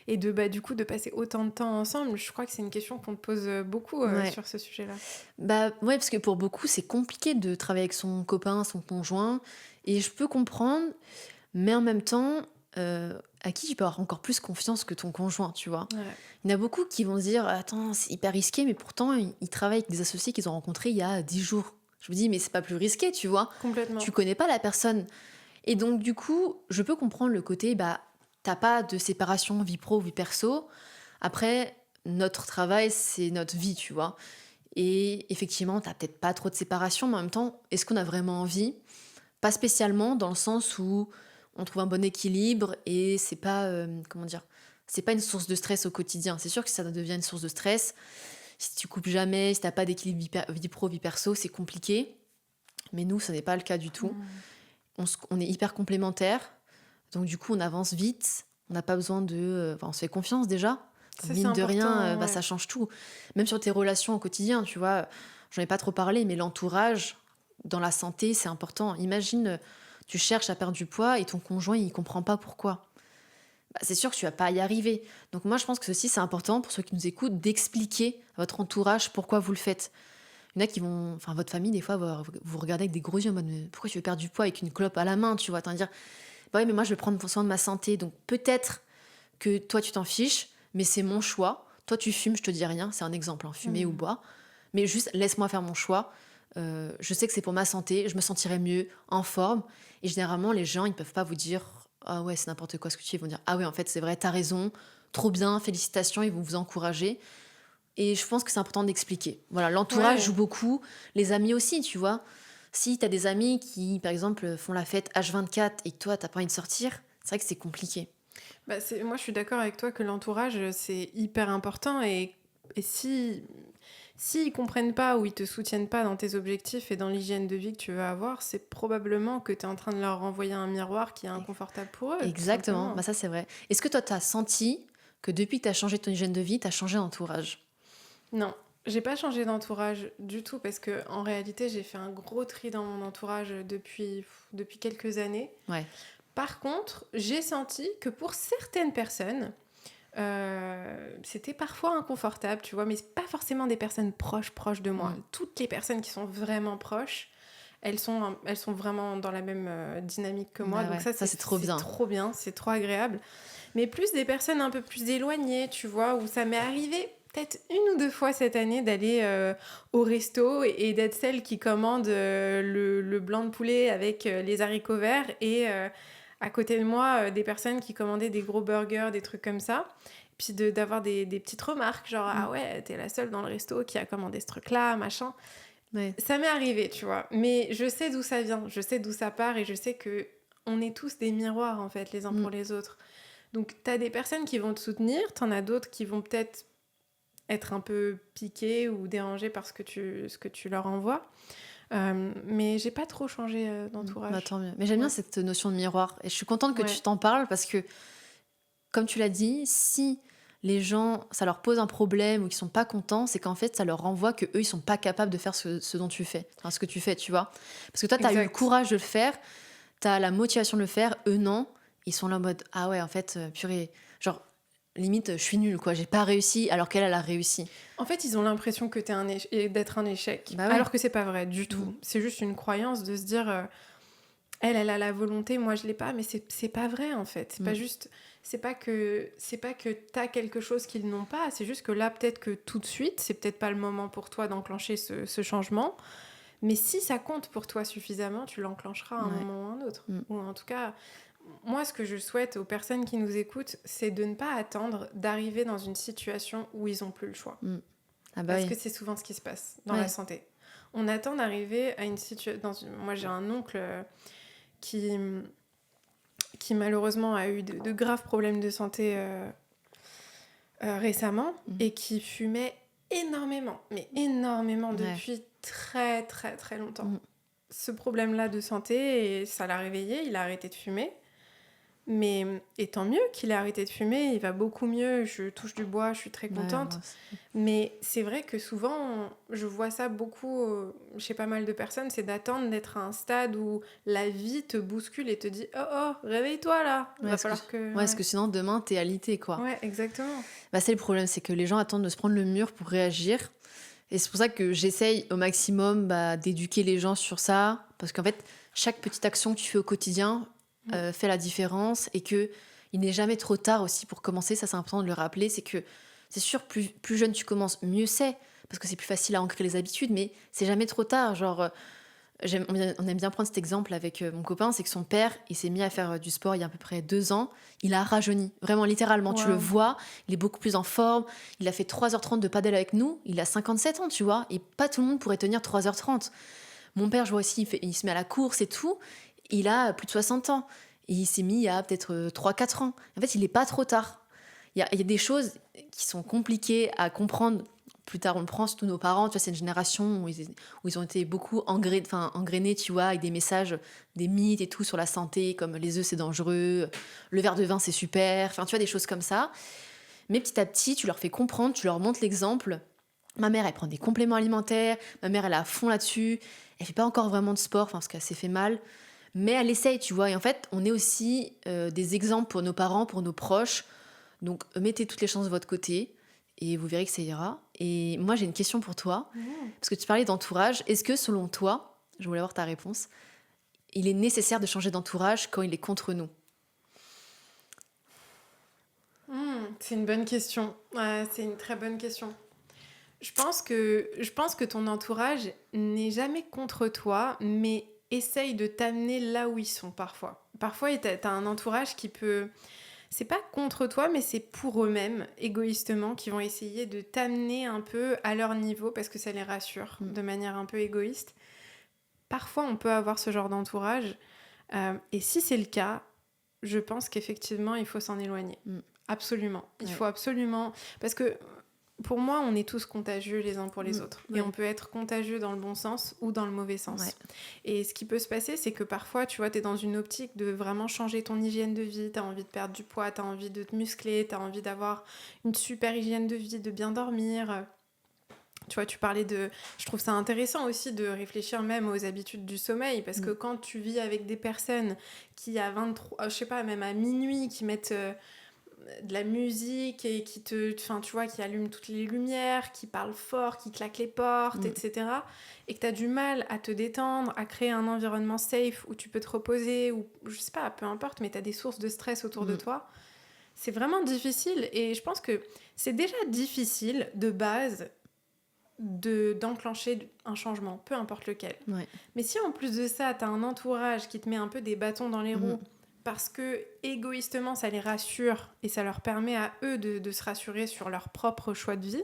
et du coup de passer autant de temps ensemble. Je crois que c'est une question qu'on te pose beaucoup sur ce sujet-là. Bah ouais, parce que pour beaucoup, c'est compliqué de travailler avec son copain, son conjoint, et je peux comprendre, mais en même temps, à qui tu peux avoir encore plus confiance que ton conjoint, tu vois. Ouais. Il y en a beaucoup qui vont se dire, attends, c'est hyper risqué, mais pourtant, ils travaillent avec des associés qu'ils ont rencontrés il y a 10 jours. Je me dis, mais c'est pas plus risqué, tu vois. Complètement. Tu connais pas la personne. Et donc, du coup, je peux comprendre le côté, t'as pas de séparation vie pro, vie perso. Après, notre travail, c'est notre vie, tu vois. Et effectivement, t'as peut-être pas trop de séparation, mais en même temps, est-ce qu'on a vraiment envie ? Pas spécialement, dans le sens où on trouve un bon équilibre et c'est pas, c'est pas une source de stress au quotidien. C'est sûr que ça devient une source de stress. Si tu coupes jamais, si t'as pas d'équilibre vie pro, vie perso, c'est compliqué. Mais nous, ce n'est pas le cas du tout. On est hyper complémentaires. Donc du coup, on avance vite. On n'a pas besoin de... on se fait confiance déjà. Ça, Mine de rien, ouais. ça change tout. Même sur tes relations au quotidien, tu vois. J'en ai pas trop parlé, mais l'entourage, dans la santé, c'est important. Imagine, tu cherches à perdre du poids et ton conjoint, il comprend pas pourquoi. C'est sûr que tu vas pas y arriver. Donc moi, je pense que ceci, c'est important pour ceux qui nous écoutent, d'expliquer à votre entourage pourquoi vous le faites. Il y en a qui vont... Enfin, votre famille, des fois, vous regardez avec des gros yeux en mode « Mais pourquoi tu veux perdre du poids avec une clope à la main ?» Tu vois, t'en dire « Bah oui, mais moi, je vais prendre soin de ma santé. Donc peut-être que toi, tu t'en fiches, mais c'est mon choix. Toi, tu fumes, je te dis rien. C'est un exemple, hein, fumer ou boire. Mais juste, laisse-moi faire mon choix. Je sais que c'est pour ma santé. Je me sentirai mieux, en forme. » Et généralement, les gens, ils peuvent pas vous dire « Ah ouais, c'est n'importe quoi ce que tu fais. » Ils vont dire « Ah ouais, en fait, c'est vrai, t'as raison. Trop bien, félicitations. » Ils vont vous encourager. Et je pense que c'est important d'expliquer. Voilà, l'entourage joue beaucoup. Les amis aussi, tu vois. Si t'as des amis qui, par exemple, font la fête H24 et que toi, t'as pas envie de sortir, c'est vrai que c'est compliqué. Moi, je suis d'accord avec toi que l'entourage, c'est hyper important. Et s'ils comprennent pas ou ils te soutiennent pas dans tes objectifs et dans l'hygiène de vie que tu veux avoir, c'est probablement que tu es en train de leur renvoyer un miroir qui est inconfortable pour eux. Exactement, ça c'est vrai. Est-ce que toi, t'as senti que depuis que t'as changé ton hygiène de vie, t'as changé d'entourage ? Non, j'ai pas changé d'entourage du tout parce que en réalité, j'ai fait un gros tri dans mon entourage depuis quelques années. Ouais. Par contre, j'ai senti que pour certaines personnes, c'était parfois inconfortable, tu vois, mais c'est pas forcément des personnes proches de moi. Toutes les personnes qui sont vraiment proches, elles sont vraiment dans la même dynamique que moi. Donc ça, c'est trop bien. C'est trop bien, c'est trop agréable. Mais plus des personnes un peu plus éloignées, tu vois, où ça m'est arrivé peut-être 1 ou 2 fois cette année d'aller au resto et d'être celle qui commande le blanc de poulet avec les haricots verts et à côté de moi des personnes qui commandaient des gros burgers, des trucs comme ça. Puis d'avoir des petites remarques genre ah ouais, t'es la seule dans le resto qui a commandé ce truc-là, machin. Ouais. Ça m'est arrivé, tu vois. Mais je sais d'où ça vient, je sais d'où ça part et je sais que on est tous des miroirs, en fait, les uns Mm. pour les autres. Donc, t'as des personnes qui vont te soutenir, t'en as d'autres qui vont peut-être être un peu piquées ou dérangées par ce que tu leur envoies. Mais j'ai pas trop changé Bah, d'entourage. tant mieux. Mais j'aime bien Ouais. cette notion de miroir. Et je suis contente que tu Ouais, t'en parles parce que, comme tu l'as dit, si les gens, ça leur pose un problème ou qu'ils sont pas contents, c'est qu'en fait, ça leur renvoie que eux, ils sont pas capables de faire ce dont tu fais. Enfin, ce que tu fais, tu vois. Parce que toi, tu as eu le exact. courage de le faire, tu as la motivation de le faire, eux, non. Ils sont là en mode, ah ouais, en fait, purée. Genre, limite, je suis nulle, quoi. J'ai pas réussi alors qu'elle, elle a réussi. En fait, ils ont l'impression que et d'être un échec, Bah ouais. alors que c'est pas vrai du Mm. tout. C'est juste une croyance de se dire, elle a la volonté, moi je l'ai pas, mais c'est pas vrai en fait. C'est pas Mm. juste, c'est pas que t'as quelque chose qu'ils n'ont pas. C'est juste que là, peut-être que tout de suite, c'est peut-être pas le moment pour toi d'enclencher ce changement. Mais si ça compte pour toi suffisamment, tu l'enclencheras à un Ouais. moment ou à un autre. Mm. Ou en tout cas, moi, ce que je souhaite aux personnes qui nous écoutent, c'est de ne pas attendre d'arriver dans une situation où ils n'ont plus le choix. Mm. Ah bah Parce oui. que c'est souvent ce qui se passe dans la Ouais. santé. On attend d'arriver à une situation... Moi, j'ai un oncle qui, qui malheureusement a eu de graves problèmes de santé récemment Mm. et qui fumait énormément, mais énormément Ouais. depuis très très très longtemps. Mm. Ce problème-là de santé, et ça l'a réveillé, il a arrêté de fumer. Mais et tant mieux qu'il ait arrêté de fumer, il va beaucoup mieux, je touche du bois, je suis très Ouais, moi contente. aussi. Mais c'est vrai que souvent, je vois ça beaucoup chez pas mal de personnes, c'est d'attendre d'être à un stade où la vie te bouscule et te dit « Oh, oh, réveille-toi là, Ouais, va falloir que... » ouais, parce que sinon, demain, t'es alité, quoi. Ouais, exactement. Bah, c'est le problème, c'est que les gens attendent de se prendre le mur pour réagir. Et c'est pour ça que j'essaye au maximum d'éduquer les gens sur ça. Parce qu'en fait, chaque petite action que tu fais au quotidien fait la différence. Et que il n'est jamais trop tard aussi pour commencer. Ça, c'est important de le rappeler. C'est que c'est sûr, plus jeune tu commences, mieux c'est. Parce que c'est plus facile à ancrer les habitudes. Mais c'est jamais trop tard. Genre, on aime bien prendre cet exemple avec mon copain, c'est que son père, il s'est mis à faire du sport il y a à peu près 2 ans. Il a rajeuni, vraiment littéralement. Tu le Waouh. vois, il est beaucoup plus en forme. Il a fait 3h30 de padel avec nous. Il a 57 ans, tu vois. Et pas tout le monde pourrait tenir 3h30. Mon père, je vois aussi, il se met à la course et tout. Il a plus de 60 ans. Et il s'est mis il y a peut-être 3-4 ans. En fait, il n'est pas trop tard. Il y a des choses qui sont compliquées à comprendre. Plus tard, on le prend, surtout nos parents. Tu vois, c'est une génération où ils ont été beaucoup engrainés, tu vois, avec des messages, des mythes et tout sur la santé, comme les œufs, c'est dangereux, le verre de vin, c'est super. Enfin, tu vois, des choses comme ça. Mais petit à petit, tu leur fais comprendre, tu leur montres l'exemple. Ma mère, elle prend des compléments alimentaires. Ma mère, elle est à fond là-dessus. Elle fait pas encore vraiment de sport, parce qu'elle s'est fait mal. Mais elle essaye, tu vois. Et en fait, on est aussi des exemples pour nos parents, pour nos proches. Donc, mettez toutes les chances de votre côté et vous verrez que ça ira. Et moi, j'ai une question pour toi, parce que tu parlais d'entourage. Est-ce que, selon toi, je voulais avoir ta réponse, il est nécessaire de changer d'entourage quand il est contre nous? C'est une bonne question. Ouais, c'est une très bonne question. Je pense que ton entourage n'est jamais contre toi, mais essaye de t'amener là où ils sont parfois. Parfois, t'as un entourage qui peut... C'est pas contre toi, mais c'est pour eux-mêmes, égoïstement, qui vont essayer de t'amener un peu à leur niveau parce que ça les rassure Mm. de manière un peu égoïste. Parfois, on peut avoir ce genre d'entourage. Et si c'est le cas, je pense qu'effectivement, il faut s'en éloigner. Mm. Absolument. Il Ouais. faut absolument... Parce que pour moi, on est tous contagieux les uns pour les autres. Ouais. Et on peut être contagieux dans le bon sens ou dans le mauvais sens. Ouais. Et ce qui peut se passer, c'est que parfois, tu vois, t'es dans une optique de vraiment changer ton hygiène de vie, t'as envie de perdre du poids, t'as envie de te muscler, t'as envie d'avoir une super hygiène de vie, de bien dormir. Tu vois, tu parlais de... Je trouve ça intéressant aussi de réfléchir même aux habitudes du sommeil, parce que quand tu vis avec des personnes qui, à 23... je sais pas, même à minuit, qui mettent... de la musique et qui te, enfin tu vois, qui allume toutes les lumières, qui parle fort, qui claque les portes, etc. Et que tu as du mal à te détendre, à créer un environnement safe où tu peux te reposer, ou je sais pas, peu importe, mais tu as des sources de stress autour de toi. C'est vraiment difficile et je pense que c'est déjà difficile de base d'enclencher un changement, peu importe lequel. Ouais. Mais si en plus de ça, tu as un entourage qui te met un peu des bâtons dans les roues, parce que égoïstement ça les rassure et ça leur permet à eux de se rassurer sur leur propre choix de vie,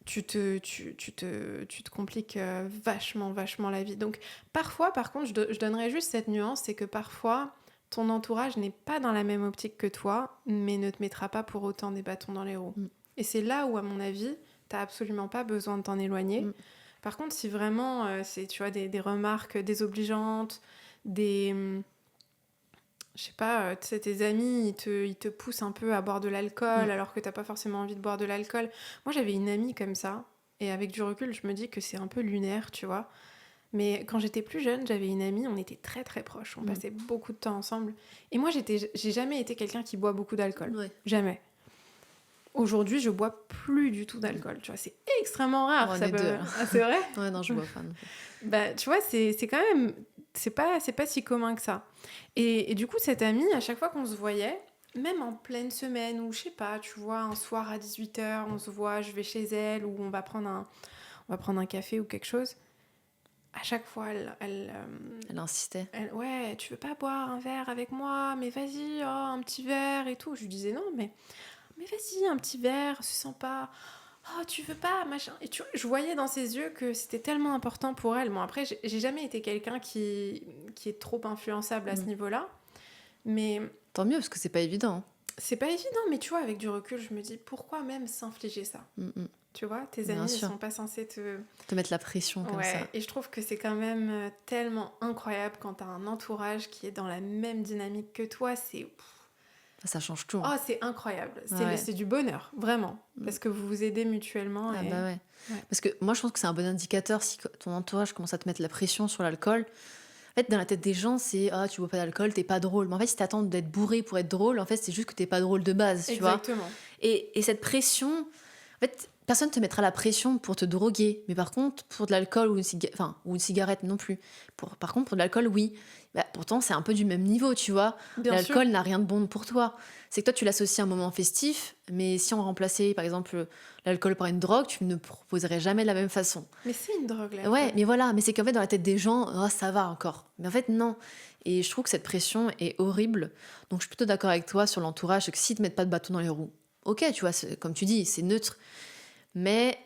tu te compliques vachement, vachement la vie. Donc, parfois, par contre, je donnerais juste cette nuance, c'est que parfois, ton entourage n'est pas dans la même optique que toi, mais ne te mettra pas pour autant des bâtons dans les roues. Mm. Et c'est là où, à mon avis, t'as absolument pas besoin de t'en éloigner. Mm. Par contre, si vraiment, c'est, tu vois, des remarques désobligeantes, je sais pas, tu sais, tes amis, ils te poussent un peu à boire de l'alcool alors que t'as pas forcément envie de boire de l'alcool. Moi, j'avais une amie comme ça, et avec du recul, je me dis que c'est un peu lunaire, tu vois. Mais quand j'étais plus jeune, j'avais une amie, on était très très proches, on passait beaucoup de temps ensemble. Et moi, j'ai jamais été quelqu'un qui boit beaucoup d'alcool. Ouais. Jamais. Aujourd'hui, je bois plus du tout d'alcool, tu vois. C'est extrêmement rare. On est deux, là. Ah, c'est vrai? Ouais, non, je bois pas non plus. Bah, tu vois, c'est quand même... C'est pas si commun que ça. Et du coup, cette amie, à chaque fois qu'on se voyait, même en pleine semaine, ou je sais pas, tu vois, un soir à 18h, on se voit, je vais chez elle, ou on va prendre un café ou quelque chose, à chaque fois, Elle insistait. ouais, tu veux pas boire un verre avec moi? Mais vas-y, oh, un petit verre et tout. Je lui disais non, mais vas-y, un petit verre, c'est sympa. Oh, tu veux pas, machin. Et je voyais dans ses yeux que c'était tellement important pour elle. Bon, après, j'ai jamais été quelqu'un qui est trop influençable à ce niveau-là. Mais Tant mieux, parce que c'est pas évident. c'est pas évident. Mais tu vois, avec du recul, je me dis, pourquoi même s'infliger ça? Tu vois, tes Bien amis, ils sûr. sont pas censés Te mettre la pression comme ça. Et je trouve que c'est quand même tellement incroyable quand t'as un entourage qui est dans la même dynamique que toi. Ça change tout. Oh, c'est incroyable. Ouais. C'est du bonheur, vraiment. Parce que vous vous aidez mutuellement. Ah et... bah ouais. Ouais. Parce que moi, je pense que c'est un bon indicateur si ton entourage commence à te mettre la pression sur l'alcool. En fait, dans la tête des gens, c'est ah, tu bois pas d'alcool, t'es pas drôle. Mais en fait, si t'attends d'être bourré pour être drôle, en fait, c'est juste que t'es pas drôle de base, tu vois. Exactement. Et cette pression, en fait, personne te mettra la pression pour te droguer. Mais par contre, pour de l'alcool ou une cigarette non plus. Par contre, pour de l'alcool, oui. Bah, pourtant, c'est un peu du même niveau, tu vois. Bien sûr. L'alcool n'a rien de bon pour toi. C'est que toi, tu l'associes à un moment festif, mais si on remplaçait, par exemple, l'alcool par une drogue, tu ne proposerais jamais de la même façon. Mais c'est une drogue, là. Ouais, mais voilà, mais c'est qu'en fait, dans la tête des gens, oh, ça va encore. Mais en fait, non. Et je trouve que cette pression est horrible. Donc, je suis plutôt d'accord avec toi sur l'entourage, que s'ils te mettent pas de bâton dans les roues, ok, tu vois, comme tu dis, c'est neutre. Mais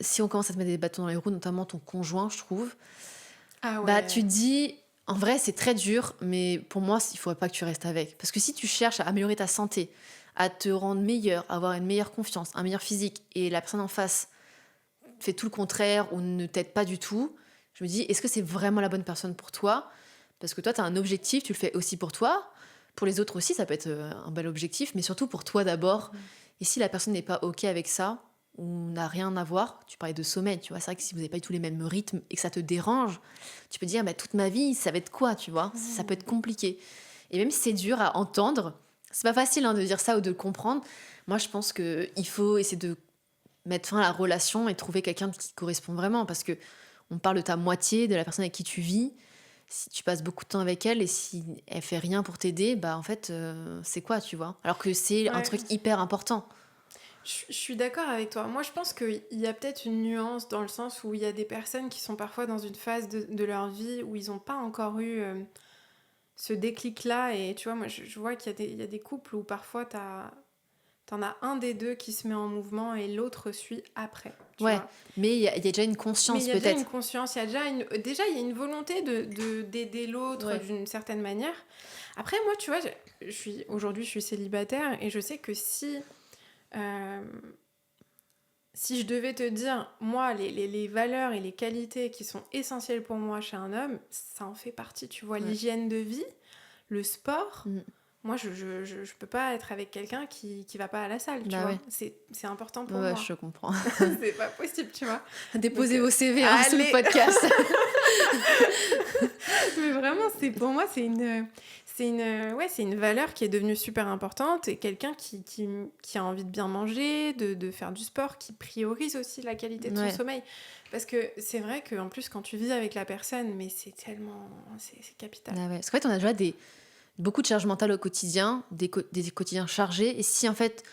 si on commence à te mettre des bâtons dans les roues, notamment ton conjoint, je trouve, Ah ouais. bah, tu te dis, en vrai, c'est très dur, mais pour moi, il faudrait pas que tu restes avec. Parce que si tu cherches à améliorer ta santé, à te rendre meilleur, à avoir une meilleure confiance, un meilleur physique, et la personne en face fait tout le contraire ou ne t'aide pas du tout, je me dis, est-ce que c'est vraiment la bonne personne pour toi? Parce que toi, tu as un objectif, tu le fais aussi pour toi. Pour les autres aussi, ça peut être un bel objectif, mais surtout pour toi d'abord. Et si la personne n'est pas OK avec ça, ou n'a rien à voir, tu parlais de sommeil, tu vois, c'est vrai que si vous n'avez pas du tout les mêmes rythmes et que ça te dérange, tu peux dire, bah, toute ma vie, ça va être quoi, tu vois? Ça peut être compliqué. Et même si c'est dur à entendre, c'est pas facile de dire ça ou de le comprendre. Moi, je pense qu'il faut essayer de mettre fin à la relation et trouver quelqu'un qui correspond vraiment, parce que on parle de ta moitié, de la personne avec qui tu vis. Si tu passes beaucoup de temps avec elle et si elle fait rien pour t'aider, bah en fait, c'est quoi, tu vois? Alors que c'est un truc hyper important. Je suis d'accord avec toi. Moi, je pense qu'il y a peut-être une nuance dans le sens où il y a des personnes qui sont parfois dans une phase de leur vie où ils n'ont pas encore eu ce déclic-là. Et tu vois, moi, je vois qu'il y a des couples où parfois t'en as un des deux qui se met en mouvement et l'autre suit après. Tu vois. Mais il y a déjà une conscience, Mais il y a peut-être. déjà une conscience, il y a déjà il y a une volonté d'aider l'autre d'une certaine manière. Après, moi, tu vois, aujourd'hui, je suis célibataire et je sais que si je devais te dire, moi, les valeurs et les qualités qui sont essentielles pour moi chez un homme, ça en fait partie, tu vois, l'hygiène de vie, le sport. Moi, je peux pas être avec quelqu'un qui va pas à la salle, tu vois. C'est important pour moi. Ouais, je comprends. C'est pas possible, tu vois. Déposez vos CV sous le podcast. Mais vraiment, pour moi, c'est une valeur qui est devenue super importante et quelqu'un qui a envie de bien manger, de faire du sport, qui priorise aussi la qualité de son sommeil. Parce que c'est vrai qu'en plus, quand tu vis avec la personne, mais c'est tellement... C'est capital. Parce qu'en fait, on a déjà beaucoup de charge mentale au quotidien, des quotidiens chargés. Et si en fait,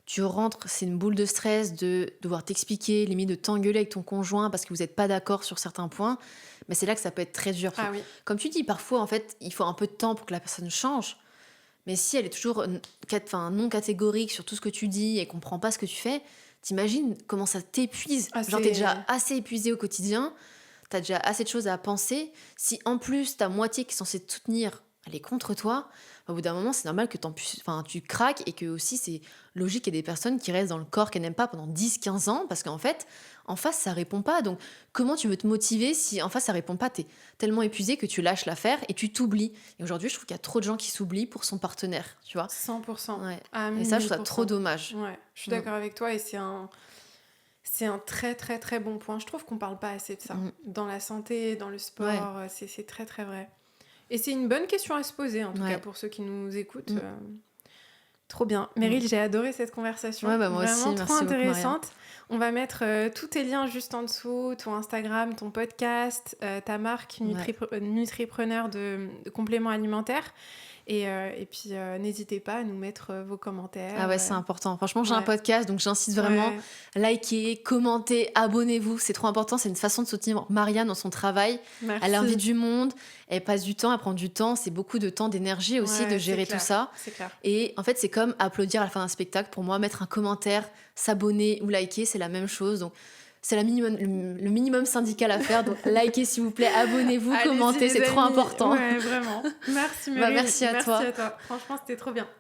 tu rentres, c'est une boule de stress de devoir t'expliquer, limite de t'engueuler avec ton conjoint parce que vous n'êtes pas d'accord sur certains points, mais c'est là que ça peut être très dur. Comme tu dis, parfois, en fait, il faut un peu de temps pour que la personne change. Mais si elle est toujours non catégorique sur tout ce que tu dis et comprend pas ce que tu fais, T'imagines comment ça t'épuise? Ah, Genre, t'es c'est... déjà assez épuisé au quotidien, t'as déjà assez de choses à penser. Si en plus ta moitié qui est censée te soutenir, elle est contre toi, au bout d'un moment, c'est normal que enfin, tu craques et que aussi c'est logique qu'il y ait des personnes qui restent dans le corps qu'elles n'aiment pas pendant 10, 15 ans parce qu'en fait, en face, ça répond pas. Donc, comment tu veux te motiver si en face, ça répond pas? T'es tellement épuisé que tu lâches l'affaire et tu t'oublies. Et aujourd'hui, je trouve qu'il y a trop de gens qui s'oublient pour son partenaire, tu vois? 100%. Ouais. À Et ça, je trouve ça 1000%. trop dommage. Ouais, je suis Mm. d'accord avec toi et c'est un très très très bon point. Je trouve qu'on parle pas assez de ça. Mm. Dans la santé, dans le sport, Ouais. c'est très très vrai. Et c'est une bonne question à se poser, en tout cas Ouais. pour ceux qui nous écoutent. Mm. Trop bien. Meryl, j'ai adoré cette conversation. Ouais, bah moi Vraiment aussi, trop merci beaucoup, Maria. intéressante. On va mettre tous tes liens juste en dessous, ton Instagram, ton podcast, ta marque Nutripreneur de compléments alimentaires. Et puis, n'hésitez pas à nous mettre vos commentaires. Ah ouais, c'est important. Franchement, j'ai un Ouais. podcast, donc j'incite vraiment. Ouais. Likez, commentez, abonnez-vous. C'est trop important. C'est une façon de soutenir Maria dans son travail. Merci. Elle invite du monde, elle passe du temps, elle prend du temps. C'est beaucoup de temps, d'énergie aussi Ouais, de gérer c'est clair, tout ça. C'est clair. Et en fait, c'est comme applaudir à la fin d'un spectacle. Pour moi, mettre un commentaire, s'abonner ou liker, c'est la même chose. Donc, c'est le minimum syndical à faire. Donc, likez s'il vous plaît, abonnez-vous, Allez-y, commentez, les c'est trop amis. important. Ouais, vraiment. Merci Meryl. Merci à toi. Franchement, c'était trop bien.